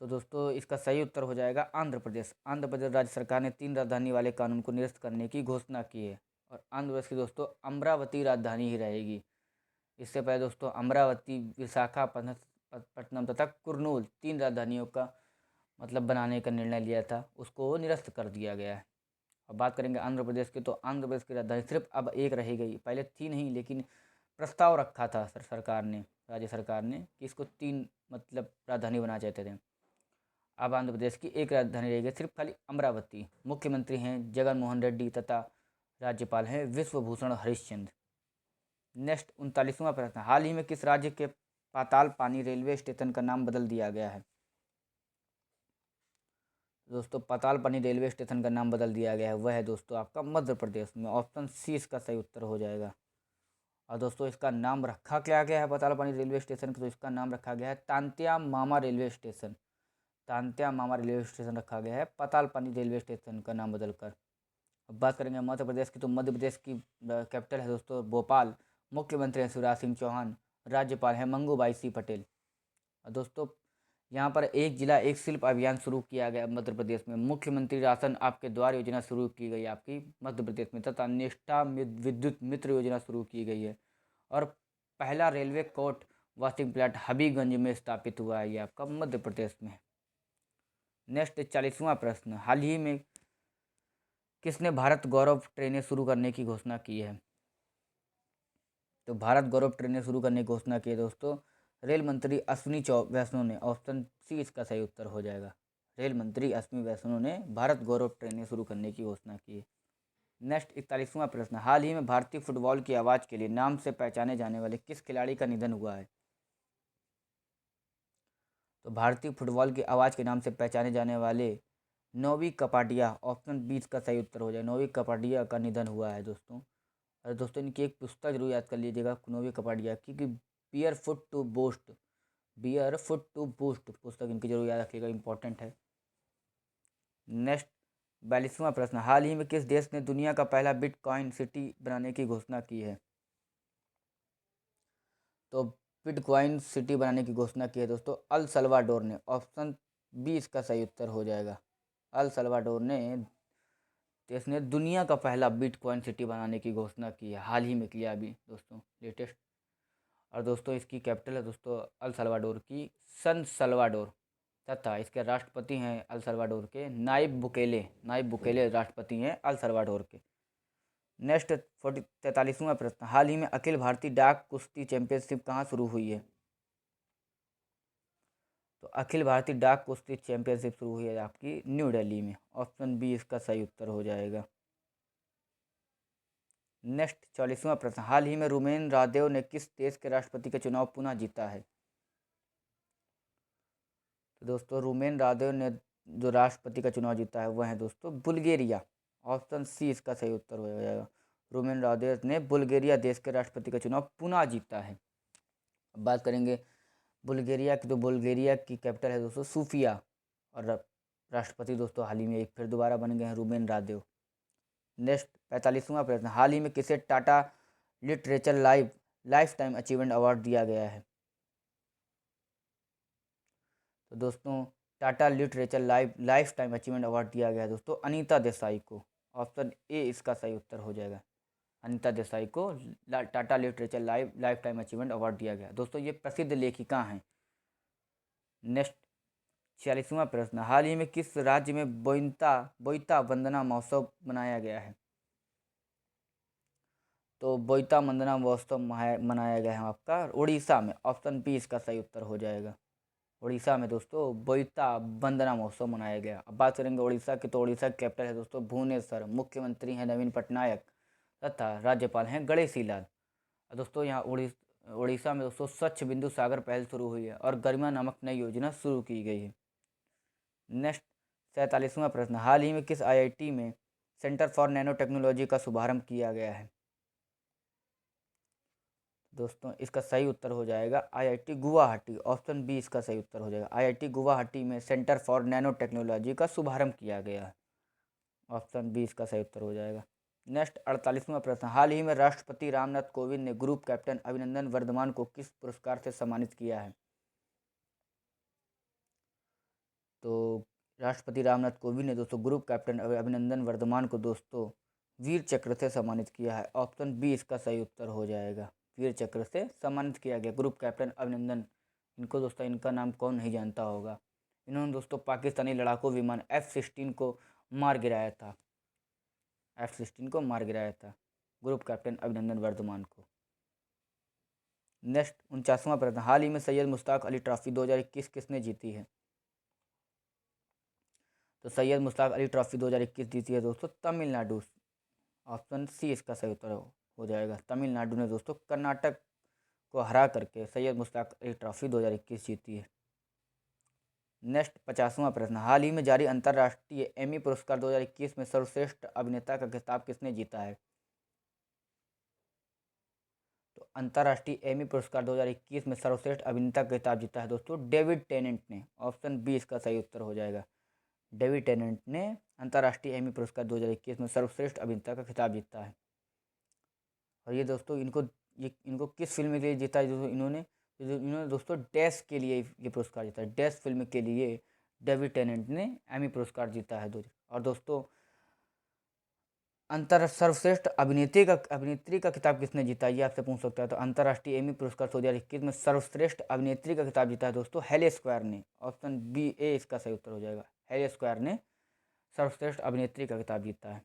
तो दोस्तों इसका सही उत्तर हो जाएगा आंध्र प्रदेश। आंध्र प्रदेश राज्य सरकार ने 3 राजधानी वाले कानून को निरस्त करने की घोषणा की है। और आंध्र प्रदेश की दोस्तों अमरावती राजधानी ही रहेगी। इससे पहले दोस्तों अमरावती, विशाखापट्टनम तथा कुर्नूल 3 राजधानियों का मतलब बनाने का निर्णय लिया था, उसको निरस्त कर दिया गया है। अब बात करेंगे आंध्र प्रदेश की, तो आंध्र प्रदेश की राजधानी सिर्फ अब एक रह गई, पहले थी नहीं, लेकिन प्रस्ताव रखा था सरकार ने, राज्य सरकार ने कि इसको 3 मतलब राजधानी बनाना चाहते थे। अब आंध्र प्रदेश की एक राजधानी रह गई सिर्फ खाली अमरावती। मुख्यमंत्री हैं जगन मोहन रेड्डी तथा राज्यपाल हैं विश्वभूषण हरिश्चंद्र। नेक्स्ट 39वां प्रश्न, हाल ही में किस राज्य के पाताल पानी रेलवे स्टेशन का नाम बदल दिया गया है? दोस्तों पतालपनी रेलवे स्टेशन का नाम बदल दिया गया है, वह है दोस्तों आपका मध्य प्रदेश में। ऑप्शन सी इसका सही उत्तर हो जाएगा। और दोस्तों इसका नाम रखा क्या गया है पतालपानी रेलवे स्टेशन का, तो इसका नाम रखा गया है तांत्या मामा रेलवे स्टेशन। तांत्या मामा रेलवे स्टेशन रखा गया है पतालपानी रेलवे स्टेशन का नाम बदलकर। अब बात करेंगे मध्य प्रदेश की, तो मध्य प्रदेश की कैपिटल है दोस्तों भोपाल। मुख्यमंत्री हैं शिवराज सिंह चौहान। राज्यपाल हैं मंगूबाई सी पटेल। और दोस्तों यहाँ पर एक जिला एक शिल्प अभियान शुरू किया गया मध्य प्रदेश में। मुख्यमंत्री राशन आपके द्वार योजना शुरू की गई आपकी मध्य प्रदेश में, तथा निष्ठा विद्युत मित्र योजना शुरू की गई है। और पहला railway coach washing plant Habibganj में स्थापित हुआ है ये आपका मध्य प्रदेश में। नेक्स्ट 40वां प्रश्न, हाल ही में किसने भारत गौरव ट्रेनें शुरू करने की घोषणा की है? तो भारत गौरव ट्रेनें शुरू करने की घोषणा की है दोस्तों रेल मंत्री अश्विनी वैष्णव ने। ऑप्शन सी इसका सही उत्तर हो जाएगा। रेल मंत्री अश्विनी वैष्णव ने भारत गौरव ट्रेनें शुरू करने की घोषणा की है। नेक्स्ट 41वां प्रश्न, हाल ही में भारतीय फुटबॉल की आवाज़ के लिए नाम से पहचाने जाने वाले किस खिलाड़ी का निधन हुआ है? तो भारतीय फुटबॉल की आवाज़ के नाम से पहचाने जाने वाले नोवी कपाडिया, ऑप्शन बी का सही उत्तर हो जाए। नोवी कपाडिया का निधन हुआ है दोस्तों। और दोस्तों इनकी एक पुस्तक जरूर याद कर लीजिएगा नोवी कपाडिया की, कि bare foot to boost, bare foot to boost पुस्तक इनकी जरूर याद रखिएगा, इंपॉर्टेंट है। नेक्स्ट 42वां प्रश्न, हाल ही में किस देश ने दुनिया का पहला बिटकॉइन सिटी बनाने की घोषणा की है? तो बिटकॉइन सिटी बनाने की घोषणा की है दोस्तों अल सल्वाडोर ने। ऑप्शन बी इसका सही उत्तर हो जाएगा। अल सल्वाडोर ने देश ने दुनिया का पहला बिटकॉइन सिटी बनाने की घोषणा की है, हाल ही में किया अभी दोस्तों, लेटेस्ट। और दोस्तों इसकी कैपिटल है दोस्तों अल सल्वाडोर की सन सल्वाडोर, तथा इसके राष्ट्रपति हैं अल सल्वाडोर के नाइब बुकेले राष्ट्रपति हैं अल सल्वाडोर के। नेक्स्ट 43वां प्रश्न, हाल ही में अखिल भारतीय डाक कुश्ती चैंपियनशिप कहाँ शुरू हुई है? तो अखिल भारतीय डाक कुश्ती चैंपियनशिप शुरू हुई है आपकी न्यू दिल्ली में। ऑप्शन बी इसका सही उत्तर हो जाएगा। नेक्स्ट 44वां प्रश्न, हाल ही में रुमेन रादेव ने किस देश के राष्ट्रपति का चुनाव पुनः जीता है? तो दोस्तों रुमेन रादेव ने जो राष्ट्रपति का चुनाव जीता है वह है दोस्तों बुल्गारिया। ऑप्शन सी इसका सही उत्तर हो जाएगा। रुमेन रादेव ने बुल्गारिया देश के राष्ट्रपति का चुनाव पुनः जीता है। अब बात करेंगे बुल्गारिया की, तो बुल्गारिया की कैपिटल है दोस्तों सूफिया। और राष्ट्रपति दोस्तों हाल ही में एक फिर दोबारा बन गए हैं रुमेन रादेव। नेक्स्ट 45वां प्रश्न, हाल ही में किसे Tata literature life time achievement award दिया गया है? तो दोस्तों Tata literature life time achievement award दिया गया है दोस्तों अनीता देसाई को। ऑप्शन ए इसका सही उत्तर हो जाएगा। अनीता देसाई को Tata literature life time achievement award दिया गया। दोस्तों ये प्रसिद्ध लेखिका हैं। नेक्स्ट 46वां प्रश्न, हाल ही में किस राज्य में बोईता वंदना महोत्सव मनाया गया है? तो बोईता वंदना महोत्सव मनाया गया है आपका उड़ीसा में। ऑप्शन बी इसका सही उत्तर हो जाएगा। उड़ीसा में दोस्तों बोईता वंदना महोत्सव मनाया गया। अब बात करेंगे उड़ीसा की, तो उड़ीसा की कैपिटल है दोस्तों भुवनेश्वर। मुख्यमंत्री हैं नवीन पटनायक तथा राज्यपाल हैं गणेशी लाल। दोस्तों यहाँ उड़ीसा में दोस्तों स्वच्छ बिंदु सागर पहल शुरू हुई है और गरिमा नामक नई योजना शुरू की गई है। नेक्स्ट 47वां प्रश्न, हाल ही में किस आईआईटी में सेंटर फॉर नैनो टेक्नोलॉजी का शुभारंभ किया गया है? दोस्तों इसका सही उत्तर हो जाएगा आईआईटी गुवाहाटी। ऑप्शन बी इसका सही उत्तर हो जाएगा। आईआईटी गुवाहाटी में सेंटर फॉर नैनो टेक्नोलॉजी का शुभारंभ किया गया है। ऑप्शन बी इसका सही उत्तर हो जाएगा। नेक्स्ट 48वां प्रश्न, हाल ही में राष्ट्रपति रामनाथ कोविंद ने ग्रुप कैप्टन अभिनंदन वर्धमान को किस पुरस्कार से सम्मानित किया है? तो राष्ट्रपति रामनाथ कोविंद ने दोस्तों ग्रुप कैप्टन अभिनंदन वर्धमान को दोस्तों वीर चक्र से सम्मानित किया है। ऑप्शन बी इसका सही उत्तर हो जाएगा। वीर चक्र से सम्मानित किया गया ग्रुप कैप्टन अभिनंदन। इनको दोस्तों इनका नाम कौन नहीं जानता होगा। इन्होंने दोस्तों पाकिस्तानी लड़ाकू विमान F-16 को मार गिराया था। F-16 को मार गिराया था ग्रुप कैप्टन अभिनंदन वर्धमान को। नेक्स्ट 49वां प्रश्न, हाल ही में सैयद मुश्ताक अली ट्रॉफी 2021 किसने जीती है? तो सैयद मुश्ताक अली ट्रॉफी 2021 जीती है दोस्तों तमिलनाडु। ऑप्शन सी इसका सही उत्तर हो जाएगा। तमिलनाडु ने दोस्तों कर्नाटक को हरा करके सैयद मुश्ताक अली ट्रॉफी 2021 जीती है। नेक्स्ट 50वां प्रश्न, हाल ही में जारी अंतर्राष्ट्रीय एमी पुरस्कार 2021 में सर्वश्रेष्ठ अभिनेता का खिताब किसने जीता है? तो अंतर्राष्ट्रीय एमी पुरस्कार 2021 में सर्वश्रेष्ठ अभिनेता का खिताब जीता है दोस्तों डेविड टेनेंट ने। ऑप्शन बी इसका सही उत्तर हो जाएगा। डेविड टेनेंट ने अंतर्राष्ट्रीय एमी पुरस्कार 2021 में सर्वश्रेष्ठ अभिनेता का खिताब जीता है। और ये दोस्तों इनको किस फिल्म के लिए जीता है? इन्होंने दोस्तों डैश के लिए ये पुरस्कार जीता है। डैश फिल्म के लिए डेविड टेनेंट ने एमी पुरस्कार जीता है। और दोस्तों सर्वश्रेष्ठ अभिनेत्री का खिताब किसने जीता, ये आपसे पूछ सकता है। तो अंतर्राष्ट्रीय एमी पुरस्कार 2021 में सर्वश्रेष्ठ अभिनेत्री का खिताब जीता है दोस्तों हेले स्क्वायर ने। ऑप्शन बी ए इसका सही उत्तर हो जाएगा। हेले स्क्वायर ने सर्वश्रेष्ठ अभिनेत्री का खिताब जीता है।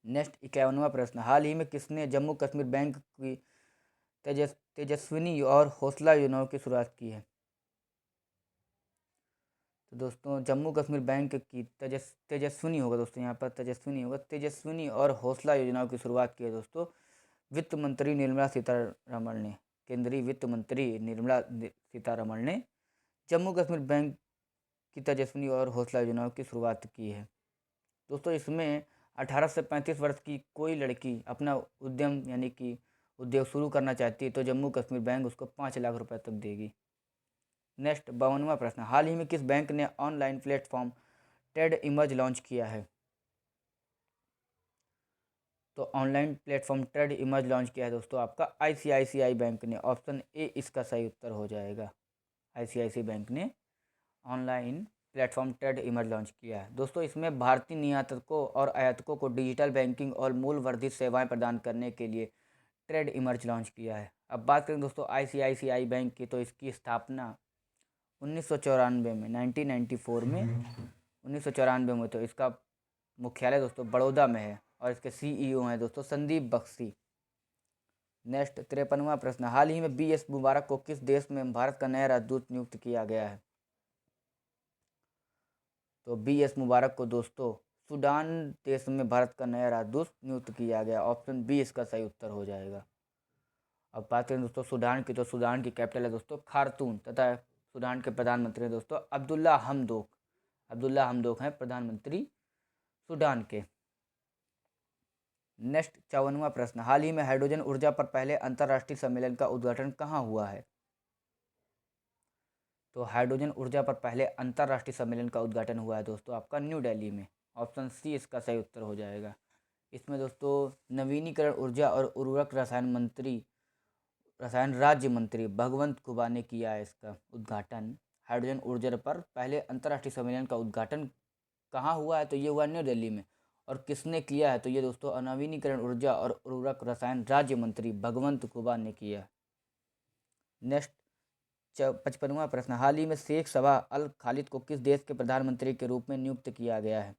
नेक्स्ट 51वां प्रश्न, हाल ही में किसने जम्मू कश्मीर बैंक की तेजस्विनी और हौसला योजनाओं की शुरुआत की है? तो दोस्तों जम्मू कश्मीर बैंक की तेजस्विनी होगा दोस्तों, यहाँ पर तेजस्विनी होगा। तेजस्विनी और हौसला योजनाओं की शुरुआत की है दोस्तों वित्त मंत्री निर्मला सीतारमण ने। केंद्रीय वित्त मंत्री निर्मला सीतारमण ने जम्मू कश्मीर बैंक की तेजस्विनी और हौसला योजनाओं की शुरुआत की है दोस्तों। इसमें 18 से 35 वर्ष की कोई लड़की अपना उद्यम यानी कि उद्योग शुरू करना चाहती है तो जम्मू कश्मीर बैंक उसको 5 लाख रुपए तक देगी। नेक्स्ट 52वां प्रश्न, हाल ही में किस बैंक ने online platform trade emerge launch किया है? तो online platform trade emerge launch किया है दोस्तों आपका आईसीआईसीआई बैंक ने। ऑप्शन ए इसका सही उत्तर हो जाएगा। आईसीआईसीआई बैंक ने online platform trade emerge launch किया है दोस्तों। इसमें भारतीय निर्यातकों और आयातकों को डिजिटल बैंकिंग और मूल्य वर्धित सेवाएं प्रदान करने के लिए ट्रेड इमर्ज लॉन्च किया है। अब बात करें दोस्तों आईसीआईसीआई बैंक की, तो इसकी स्थापना 1994 में 1994 में 1994 में, तो इसका मुख्यालय दोस्तों बड़ौदा में है और इसके सीईओ हैं दोस्तों संदीप बख्शी। नेक्स्ट 53वां प्रश्न, हाल ही में बीएस मुबारक को किस देश में भारत का नया राजदूत नियुक्त किया गया है? तो बीएस मुबारक को दोस्तों सूडान देश में भारत का नया राजदूत नियुक्त किया गया। ऑप्शन बी इसका सही उत्तर हो जाएगा। अब बात करें दोस्तों सूडान की, तो सूडान की कैपिटल है दोस्तों खार्तूम तथा सूडान के प्रधानमंत्री हैं दोस्तों अब्दुल्ला हमदोक। अब्दुल्ला हमदोक हैं प्रधानमंत्री सूडान के। नेक्स्ट 54वां प्रश्न, हाल ही में हाइड्रोजन ऊर्जा पर पहले अंतर्राष्ट्रीय सम्मेलन का उद्घाटन कहाँ हुआ है? तो हाइड्रोजन ऊर्जा पर पहले अंतर्राष्ट्रीय सम्मेलन का उद्घाटन हुआ है दोस्तों आपका न्यू दिल्ली में। ऑप्शन सी इसका सही उत्तर हो जाएगा। इसमें दोस्तों नवीनीकरण ऊर्जा और उर्वरक रसायन राज्य मंत्री भगवंत खुबा ने किया है इसका उद्घाटन। हाइड्रोजन ऊर्जा पर पहले अंतर्राष्ट्रीय सम्मेलन का उद्घाटन कहाँ हुआ है? तो ये हुआ न्यू दिल्ली में। और किसने किया है? तो ये दोस्तों नवीनीकरण ऊर्जा और उर्वरक रसायन राज्य मंत्री भगवंत खुबा ने किया। नेक्स्ट 55वां प्रश्न, हाल ही में शेख सबा अल खालिद को किस देश के प्रधानमंत्री के रूप में नियुक्त किया गया है?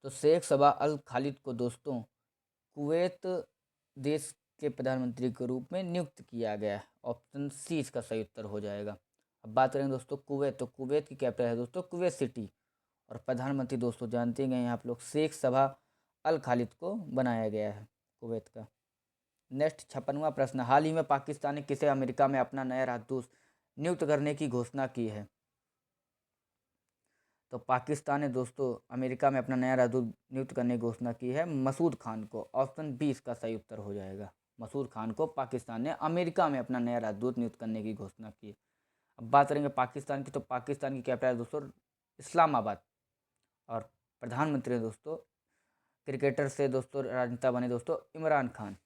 तो शेख सबा अल खालिद को दोस्तों कुवैत देश के प्रधानमंत्री के रूप में नियुक्त किया गया है। ऑप्शन सी इसका सही उत्तर हो जाएगा। अब बात करें दोस्तों कुवैत, तो कुवैत की कैपिटल है दोस्तों कुवैत सिटी और प्रधानमंत्री दोस्तों जानते गए आप लोग शेख सबा अल खालिद को बनाया गया है कुवैत का। नेक्स्ट 56वां प्रश्न, हाल ही में पाकिस्तान ने किसे अमेरिका में अपना नया राजदूत नियुक्त करने की घोषणा की है? तो पाकिस्तान ने दोस्तों अमेरिका में अपना नया राजदूत नियुक्त करने की घोषणा की है मसूद खान को। ऑप्शन बी इसका सही उत्तर हो जाएगा। मसूद खान को पाकिस्तान ने अमेरिका में अपना नया राजदूत नियुक्त करने की घोषणा की है। अब बात करेंगे पाकिस्तान की, तो पाकिस्तान की कैपिटल है दोस्तों इस्लामाबाद और प्रधानमंत्री दोस्तों क्रिकेटर से दोस्तों राजनेता बने दोस्तों इमरान खान।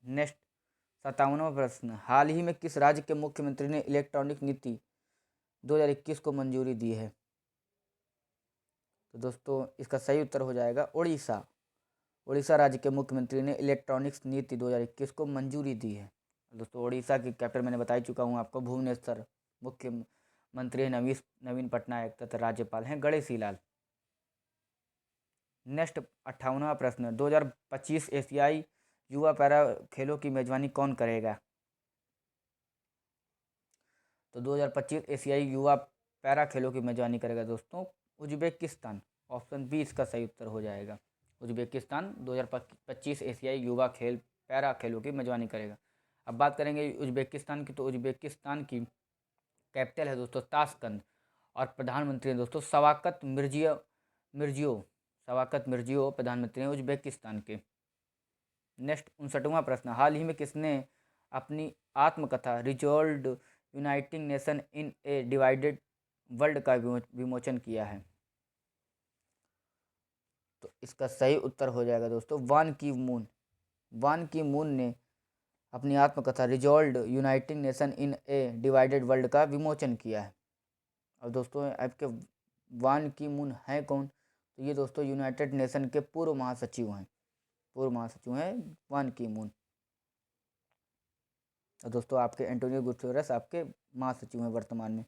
नेक्स्ट 57वां प्रश्न, हाल ही में किस राज्य के मुख्यमंत्री ने इलेक्ट्रॉनिक नीति 2021 को मंजूरी दी है? तो दोस्तों इसका सही उत्तर हो जाएगा उड़ीसा। उड़ीसा राज्य के मुख्यमंत्री ने इलेक्ट्रॉनिक्स नीति 2021 को मंजूरी दी है। दोस्तों उड़ीसा की कैपिटल मैंने बता चुका हूँ आपको भुवनेश्वर। मुख्यमंत्री नवीन पटनायक तथा राज्यपाल हैं गणेशी लाल। नेक्स्ट 58वां प्रश्न, 2025 एशियाई युवा पैरा खेलों की मेजबानी कौन करेगा? तो 2025 एशियाई युवा पैरा खेलों की मेजबानी करेगा दोस्तों उज्बेकिस्तान। ऑप्शन बी इसका सही उत्तर हो जाएगा। उज्बेकिस्तान 2025 एशियाई युवा पैरा खेलों की मेजबानी करेगा। अब बात करेंगे उज्बेकिस्तान की, तो उज्बेकिस्तान की कैपिटल है दोस्तों ताशकंद, और प्रधानमंत्री हैं दोस्तों मिर्जियो शवाकत मिर्जियो प्रधानमंत्री हैं उज्बेकिस्तान के। नेक्स्ट 59वां प्रश्न, हाल ही में किसने अपनी आत्मकथा resolved uniting nation in A divided world का विमोचन किया है? तो इसका सही उत्तर हो जाएगा दोस्तों वान की मून। वान की मून ने अपनी आत्मकथा resolved uniting nation in A divided world का विमोचन किया है। और दोस्तों आपके वान की मून है कौन? तो ये दोस्तों यूनाइटेड नेशन के पूर्व महासचिव हैं। वान की मून। और दोस्तों आपके एंटोनियो गुतेरेस आपके महासचिव हैं वर्तमान में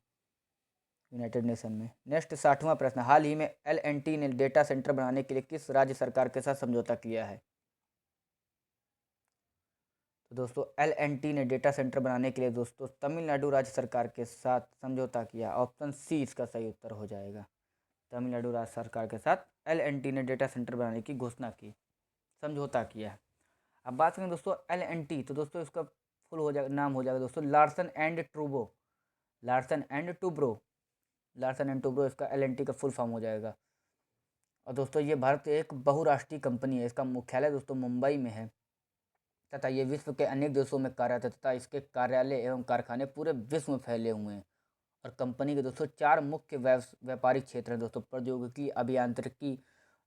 यूनाइटेड नेशन में। नेक्स्ट 60वां प्रश्न, हाल ही में LNT ने डेटा सेंटर बनाने के लिए किस राज्य सरकार के साथ समझौता किया है? तो दोस्तों LNT ने डेटा सेंटर बनाने के लिए दोस्तों तमिलनाडु राज्य सरकार के साथ समझौता किया। ऑप्शन सी इसका सही उत्तर हो जाएगा। तमिलनाडु राज्य सरकार के साथ LNT ने डेटा सेंटर बनाने की घोषणा की, समझौता किया। अब बात करें दोस्तों LNT, तो दोस्तों इसका फुल हो जाएगा, नाम हो जाएगा दोस्तों Larsen and Toubro. Larsen and Toubro इसका LNT का फुल फॉर्म हो जाएगा। और दोस्तों ये भारत एक बहुराष्ट्रीय कंपनी है। इसका मुख्यालय दोस्तों मुंबई में है तथा ये विश्व के अनेक देशों में कार्यरत है तथा इसके कार्यालय एवं कारखाने पूरे विश्व में फैले हुए हैं। और कंपनी के दोस्तों 4 मुख्य व्यापारिक क्षेत्र हैं दोस्तों, प्रौद्योगिकी, अभियांत्रिकी,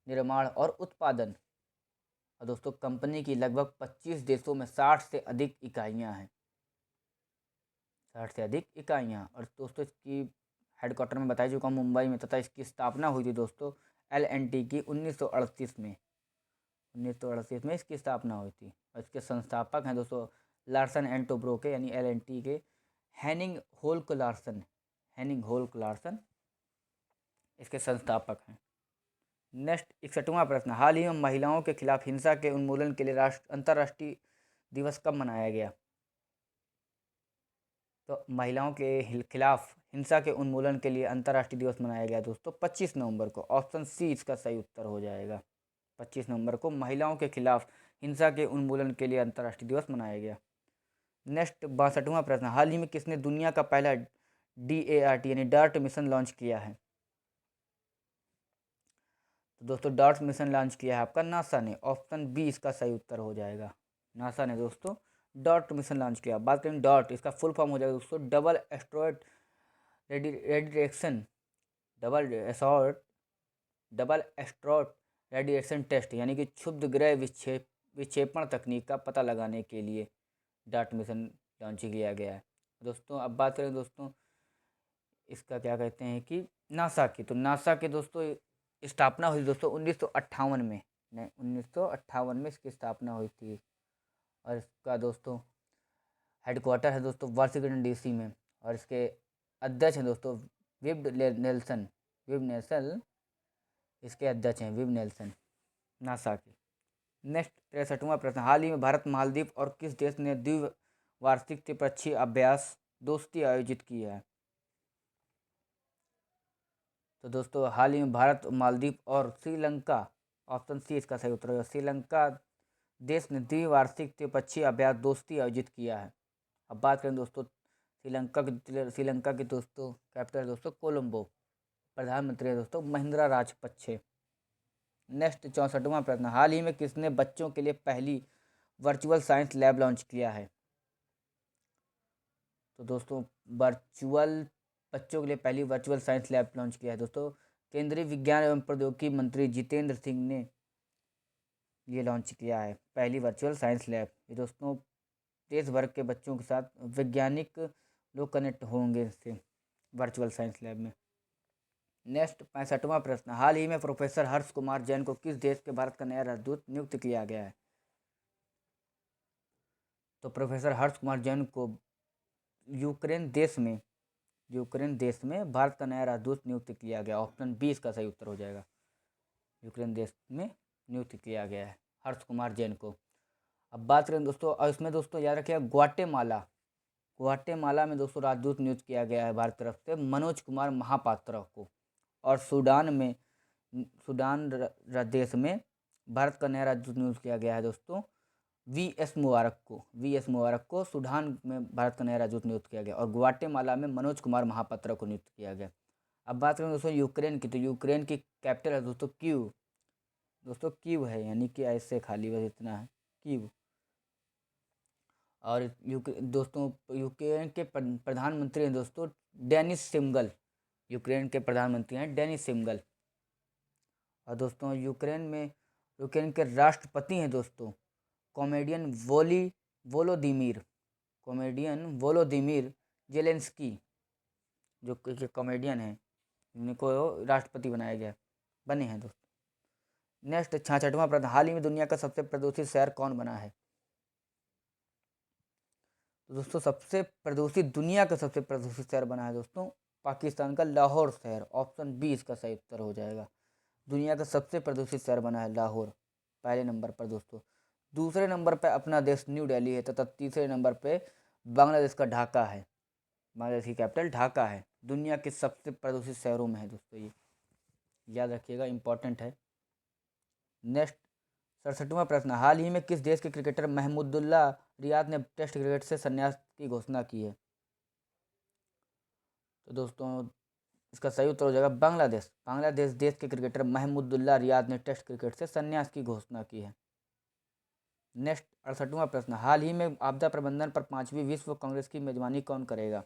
निर्माण और उत्पादन। और दोस्तों कंपनी की लगभग 25 देशों में 60 से अधिक इकाइयाँ हैं। और दोस्तों इसकी हेडक्वार्टर में बताई चुका हूँ मुंबई में, तथा इसकी स्थापना हुई थी दोस्तों LNT की 1938 में। 1938 में इसकी स्थापना हुई थी। और इसके संस्थापक हैं दोस्तों लार्सन एंड टूब्रो के, यानी LNT के हेनिंग होल्क लार्सन इसके संस्थापक हैं। नेक्स्ट 61वां प्रश्न, हाल ही में महिलाओं के खिलाफ हिंसा के उन्मूलन के लिए अंतर्राष्ट्रीय दिवस कब मनाया गया? तो महिलाओं के खिलाफ हिंसा के उन्मूलन के लिए अंतर्राष्ट्रीय दिवस मनाया गया दोस्तों 25 नवंबर को। ऑप्शन सी इसका सही उत्तर हो जाएगा। 25 नवंबर को महिलाओं के खिलाफ हिंसा के उन्मूलन के लिए अंतर्राष्ट्रीय दिवस मनाया गया। नेक्स्ट 62वां प्रश्न, हाल ही में किसने दुनिया का पहला DART यानी डार्ट मिशन लॉन्च किया है? तो दोस्तों डार्ट मिशन लॉन्च किया है आपका नासा ने। ऑप्शन बी इसका सही उत्तर हो जाएगा। नासा ने दोस्तों डार्ट मिशन लॉन्च किया। बात करें डार्ट, इसका फुल फॉर्म हो जाएगा दोस्तों डबल एस्ट्रॉड रेडिएशन टेस्ट, यानी कि क्षुब्ध ग्रह विक्षेपण तकनीक का पता लगाने के लिए डार्ट मिशन लॉन्च किया गया है दोस्तों। अब बात करें दोस्तों इसका क्या कहते हैं कि नासा की, तो नासा के दोस्तों स्थापना हुई दोस्तों 1958 में। 1958 में इसकी स्थापना हुई थी। और इसका दोस्तों हेडक्वार्टर है दोस्तों वाशिंगटन DC में। और इसके अध्यक्ष हैं दोस्तों विब नेल्सन इसके अध्यक्ष हैं विब नेल्सन नासा के। नेक्स्ट 63वां प्रश्न, हाल ही में भारत, मालदीव और किस देश ने द्विवार्षिक त्रिपक्षीय अभ्यास दोस्ती आयोजित की है? तो दोस्तों हाल ही में भारत, मालदीव और श्रीलंका, ऑप्शन सी इसका सही उत्तर है, श्रीलंका देश ने द्विवार्षिक त्रिपक्षीय अभ्यास दोस्ती आयोजित किया है। अब बात करें दोस्तों श्रीलंका की दोस्तों कैपिटल दोस्तों कोलंबो, प्रधानमंत्री है दोस्तों महिंद्रा राजपक्षे। नेक्स्ट 64वां प्रश्न, हाल ही में किसने बच्चों के लिए पहली वर्चुअल साइंस लैब लॉन्च किया है? तो दोस्तों बच्चों के लिए पहली वर्चुअल साइंस लैब लॉन्च किया है दोस्तों केंद्रीय विज्ञान एवं प्रौद्योगिकी मंत्री जितेंद्र सिंह ने ये लॉन्च किया है पहली वर्चुअल साइंस लैब। ये दोस्तों देश भर के बच्चों के साथ वैज्ञानिक लोग कनेक्ट होंगे इससे वर्चुअल साइंस लैब में। नेक्स्ट 65वां प्रश्न, हाल ही में प्रोफेसर हर्ष कुमार जैन को किस देश के भारत का नया राजदूत नियुक्त किया गया है? तो प्रोफेसर हर्ष कुमार जैन को यूक्रेन देश में भारत का नया राजदूत नियुक्त किया गया। ऑप्शन बी इसका सही उत्तर हो जाएगा। यूक्रेन देश में नियुक्त किया गया है हर्ष कुमार जैन को। अब बात करें दोस्तों, और इसमें दोस्तों याद रखिएगा ग्वाटेमाला में दोस्तों राजदूत नियुक्त किया गया है भारत तरफ से मनोज कुमार महापात्रा को। और सूडान देश में भारत का नया राजदूत नियुक्त किया गया है दोस्तों वी एस मुबारक को सूडान में भारत का नया राजदूत नियुक्त किया गया और ग्वाटेमाला में मनोज कुमार महापात्रा को नियुक्त किया गया। अब बात करें दोस्तों यूक्रेन की, तो यूक्रेन की कैपिटल है दोस्तों कीव। दोस्तों कीव है, यानी कि ऐसे खाली बस इतना है, कीव। और दोस्तों यूक्रेन के प्रधानमंत्री हैं दोस्तों डेनिस सिमगल। यूक्रेन के प्रधानमंत्री हैं डेनिस सिमगल। और दोस्तों यूक्रेन के राष्ट्रपति हैं दोस्तों कॉमेडियन वोलोदिमीर जेलेंस्की, जो कि कॉमेडियन हैं, इनको राष्ट्रपति बनाया गया बने हैं दोस्तों। नेक्स्ट 66वां प्रश्न, हाल ही में दुनिया का सबसे प्रदूषित शहर कौन बना है? तो दोस्तों दुनिया का सबसे प्रदूषित शहर बना है दोस्तों पाकिस्तान का लाहौर शहर। ऑप्शन बी इसका सही उत्तर हो जाएगा। दुनिया का सबसे प्रदूषित शहर बना है लाहौर, पहले नंबर पर दोस्तों। दूसरे नंबर पर अपना देश न्यू दिल्ली है तथा तीसरे नंबर पे बांग्लादेश का ढाका है। बांग्लादेश की कैपिटल ढाका है। दुनिया के सबसे प्रदूषित शहरों में है दोस्तों, ये याद रखिएगा, इंपॉर्टेंट है। नेक्स्ट 67वां प्रश्न, हाल ही में किस देश के क्रिकेटर महमूदुल्लाह रियाद ने टेस्ट क्रिकेट से संन्यास की घोषणा की है? तो दोस्तों इसका सही उत्तर हो जाएगा बांग्लादेश देश के क्रिकेटर महमूदुल्लाह रियाद ने टेस्ट क्रिकेट से संन्यास की घोषणा की है। नेक्स्ट 68वां प्रश्न, हाल ही में आपदा प्रबंधन पर 5वीं विश्व कांग्रेस की मेजबानी कौन करेगा?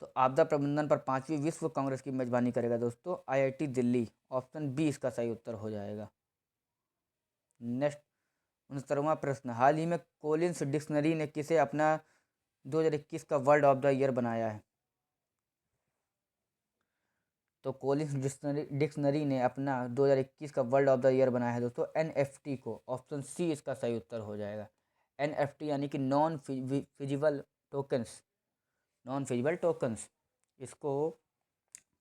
तो आपदा प्रबंधन पर 5वीं विश्व कांग्रेस की मेजबानी करेगा दोस्तों IIT दिल्ली। ऑप्शन बी इसका सही उत्तर हो जाएगा। नेक्स्ट 69वां प्रश्न, हाल ही में कोलिंस डिक्शनरी ने किसे अपना 2021 का वर्ड ऑफ द ईयर बनाया है? तो कोलिंस डिक्शनरी ने अपना 2021 का वर्ड ऑफ द ईयर बनाया है दोस्तों NFT को। ऑप्शन सी इसका सही उत्तर हो जाएगा। NFT यानी कि नॉन फिजिबल टोकन्स, इसको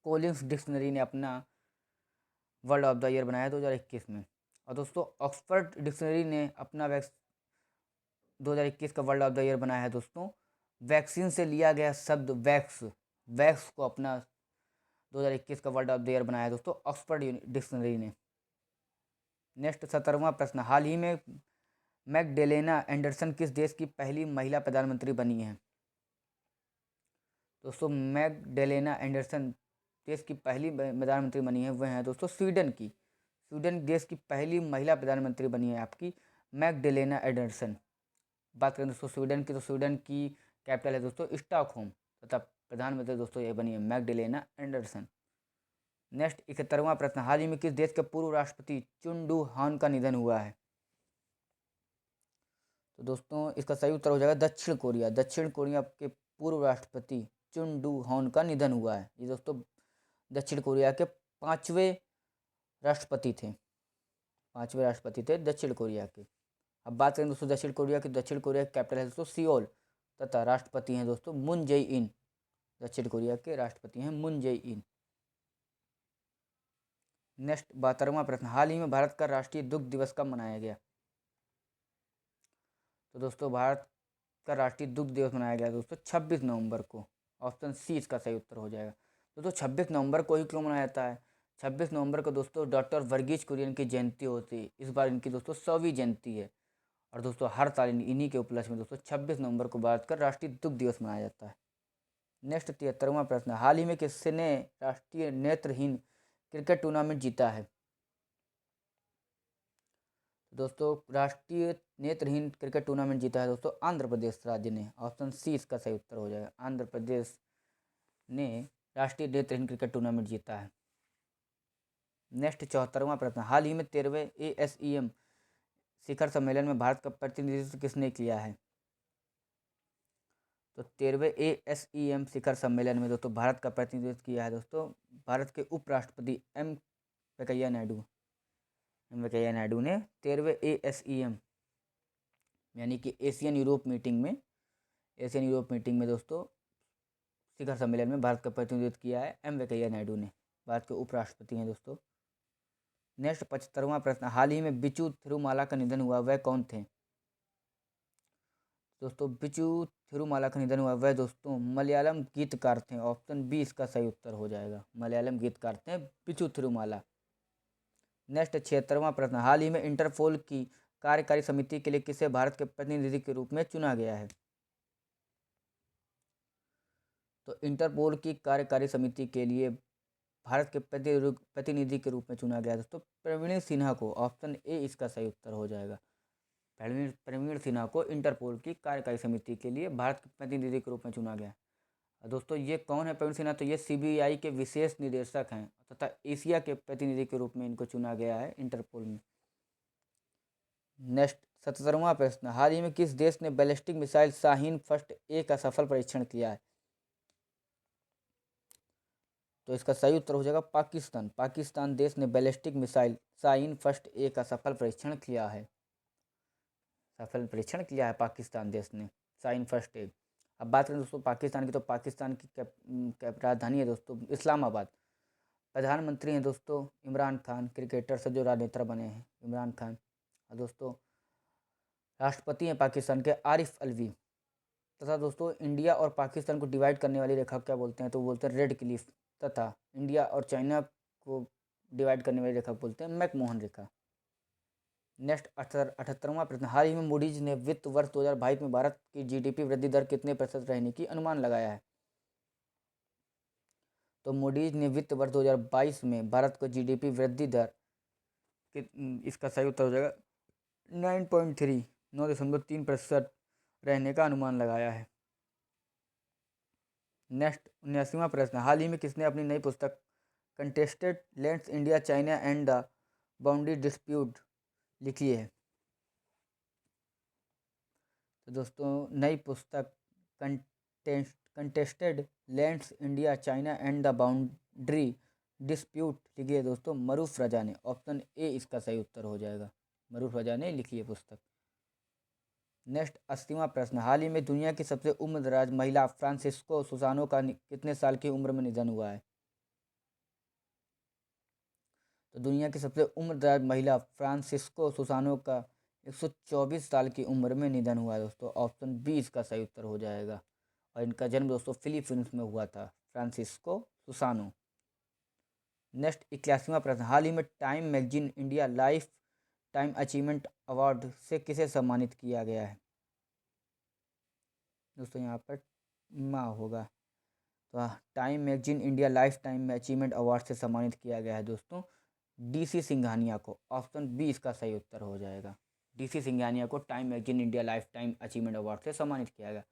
कोलिंस डिक्शनरी ने अपना वर्ड ऑफ द ईयर बनाया है 2021 में। और दोस्तों ऑक्सफर्ड डिक्शनरी ने अपना 2021 का वर्ड ऑफ द ईयर बनाया है दोस्तों वैक्सीन से लिया गया शब्द वैक्स को अपना 2021 का वर्ड ऑफ द ईयर बनाया है दोस्तों ऑक्सफर्ड डिक्शनरी ने। नेक्स्ट 17वां प्रश्न, हाल ही में मैगडेलेना एंडरसन किस देश की पहली महिला प्रधानमंत्री बनी है? दोस्तों मैगडेलेना एंडरसन देश की पहली प्रधानमंत्री बनी है, वह है दोस्तों स्वीडन देश की पहली महिला प्रधानमंत्री बनी है आपकी मैगडेलेना एंडरसन। बात करें दोस्तों स्वीडन की, तो स्वीडन की कैपिटल है दोस्तों स्टॉकहोम तथा प्रधानमंत्री दोस्तों ये बनी है मैगडेलेना एंडरसन। नेक्स्ट 71वां प्रश्न, हाल ही में किस देश के पूर्व राष्ट्रपति चुन डू हान का निधन हुआ है? तो दोस्तों इसका सही उत्तर हो जाएगा दक्षिण कोरिया के पूर्व राष्ट्रपति चुन डू हान का निधन हुआ है। ये दोस्तों दक्षिण कोरिया के पांचवें राष्ट्रपति थे दक्षिण कोरिया के। अब बात करें दोस्तों दक्षिण कोरिया की कैपिटल है दोस्तों सियोल तथा राष्ट्रपति हैं दोस्तों मून जे इन। दक्षिण कोरिया के राष्ट्रपति हैं मून जे इन। नेक्स्ट 72वां प्रश्न, हाल ही में भारत का राष्ट्रीय दुग्ध दिवस कब मनाया गया? तो दोस्तों भारत का राष्ट्रीय दुग्ध दिवस मनाया गया दोस्तों 26 नवंबर को। ऑप्शन सी इसका सही उत्तर हो जाएगा। दोस्तों 26 नवंबर को ही क्यों मनाया जाता है? 26 नवंबर को दोस्तों डॉक्टर वर्गीज कुरियन की जयंती होती है। इस बार इनकी दोस्तों 100वीं जयंती है और दोस्तों हर साल इन्हीं के उपलक्ष्य में दोस्तों 26 नवंबर को भारत का राष्ट्रीय दुग्ध दिवस मनाया जाता है। नेक्स्ट 73वां प्रश्न, हाल ही में किसने राष्ट्रीय नेत्रहीन क्रिकेट टूर्नामेंट जीता है? दोस्तों राष्ट्रीय नेत्रहीन क्रिकेट टूर्नामेंट जीता है दोस्तों आंध्र प्रदेश राज्य ने। ऑप्शन सी इसका सही उत्तर हो जाएगा। आंध्र प्रदेश ने राष्ट्रीय नेत्रहीन क्रिकेट टूर्नामेंट जीता है। नेक्स्ट 74वां प्रश्न, हाल ही में 13वें ASEM शिखर सम्मेलन में भारत का प्रतिनिधित्व किसने किया है? तो 13वें ASEM शिखर सम्मेलन में दोस्तों भारत का प्रतिनिधित्व किया है दोस्तों भारत के उपराष्ट्रपति वेंकैया नायडू ने 13वें ASEM यानी कि एशियन यूरोप मीटिंग में दोस्तों शिखर सम्मेलन में भारत का प्रतिनिधित्व किया है वेंकैया नायडू ने। भारत के उपराष्ट्रपति हैं दोस्तों। नेक्स्ट 75वां प्रश्न, हाल ही में बिचू थिरुमाला का निधन हुआ, वह कौन थे? दोस्तों बिचू थिरुमाला का निधन हुआ, वह दोस्तों मलयालम गीतकार थे। ऑप्शन बी इसका सही उत्तर हो जाएगा। मलयालम गीतकार थे बिचू थिरुमाला। नेक्स्ट 76वां प्रश्न, हाल ही में इंटरपोल की कार्यकारी समिति के लिए किसे भारत के प्रतिनिधि के रूप में चुना गया है? तो इंटरपोल की कार्यकारी समिति के लिए भारत के प्रतिनिधि के रूप में चुना गया दोस्तों प्रवीण सिन्हा को। ऑप्शन ए इसका सही उत्तर हो जाएगा। प्रवीण सिन्हा को इंटरपोल की कार्यकारी समिति के लिए भारत के प्रतिनिधि के रूप में चुना गया। दोस्तों ये कौन है प्रवीण सिन्हा? तो ये सीबीआई के विशेष निदेशक हैं तथा एशिया के प्रतिनिधि के रूप में इनको चुना गया है इंटरपोल में। नेक्स्ट 77वां प्रश्न, हाल ही में किस देश ने ballistic missile Shaheen first A का सफल परीक्षण किया है? तो इसका सही उत्तर हो जाएगा पाकिस्तान। पाकिस्तान देश ने ballistic missile Shaheen first A का सफल परीक्षण किया है। सफल परीक्षण किया है पाकिस्तान देश ने शाहीन फर्स्ट ए। अब बात करें दोस्तों पाकिस्तान की, तो पाकिस्तान की राजधानी है दोस्तों इस्लामाबाद। प्रधानमंत्री हैं दोस्तों इमरान खान, क्रिकेटर से जो राजनेता बने हैं इमरान खान। और दोस्तों राष्ट्रपति हैं पाकिस्तान के आरिफ अलवी। तथा दोस्तों इंडिया और पाकिस्तान को डिवाइड करने वाली रेखा क्या बोलते हैं? तो बोलते हैं रेड क्लिफ। तथा इंडिया और चाइना को डिवाइड करने वाली रेखा बोलते हैं मैकमोहन रेखा। नेक्स्ट 78वां प्रश्न, हाल ही में मूडीज ने वित्त वर्ष 2022 में भारत की जीडीपी वृद्धि दर कितने प्रतिशत रहने की अनुमान लगाया है? तो मूडीज ने वित्त वर्ष 2022 में भारत को जीडीपी वृद्धि दर इसका सही उत्तर हो जाएगा 9.3% रहने का अनुमान लगाया है। नेक्स्ट 79वां प्रश्न, हाल ही में किसने अपनी नई पुस्तक contested lands India China and the boundary dispute लिखी है? तो दोस्तों नई पुस्तक contested lands India China and the boundary dispute लिखी है दोस्तों मरूफ रजा ने। ऑप्शन ए इसका सही उत्तर हो जाएगा। मरूफ रजा ने लिखी है पुस्तक। नेक्स्ट 80वां प्रश्न, हाल ही में दुनिया की सबसे उम्रदराज महिला फ्रांसिस्को सुसानो का कितने साल की उम्र में निधन हुआ है? तो दुनिया की सबसे उम्रदराज महिला फ्रांसिस्को सुसानो का 124 साल की उम्र में निधन हुआ है दोस्तों। ऑप्शन बी इसका सही उत्तर हो जाएगा। और इनका जन्म दोस्तों फिलीपींस में हुआ था, फ्रांसिस्को सुसानो। नेक्स्ट 81वां प्रश्न, हाल ही में time magazine India life time achievement award से किसे सम्मानित किया गया है? दोस्तों यहाँ पर माँ होगा। तो time magazine India life time achievement award से सम्मानित किया गया है दोस्तों डीसी सिंघानिया को। ऑप्शन बी इसका सही उत्तर हो जाएगा। डीसी सिंघानिया को time magazine India life time achievement award से सम्मानित किया गया।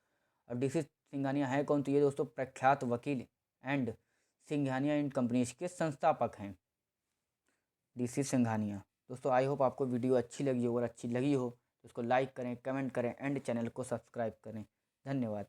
और डीसी सिंघानिया है कौन? तो ये दोस्तों प्रख्यात वकील एंड सिंघानिया एंड कंपनीज के संस्थापक हैं डीसी सिंघानिया। दोस्तों आई होप आपको वीडियो अच्छी लगी हो, और अच्छी लगी हो तो इसको लाइक करें, कमेंट करें एंड चैनल को सब्सक्राइब करें। धन्यवाद।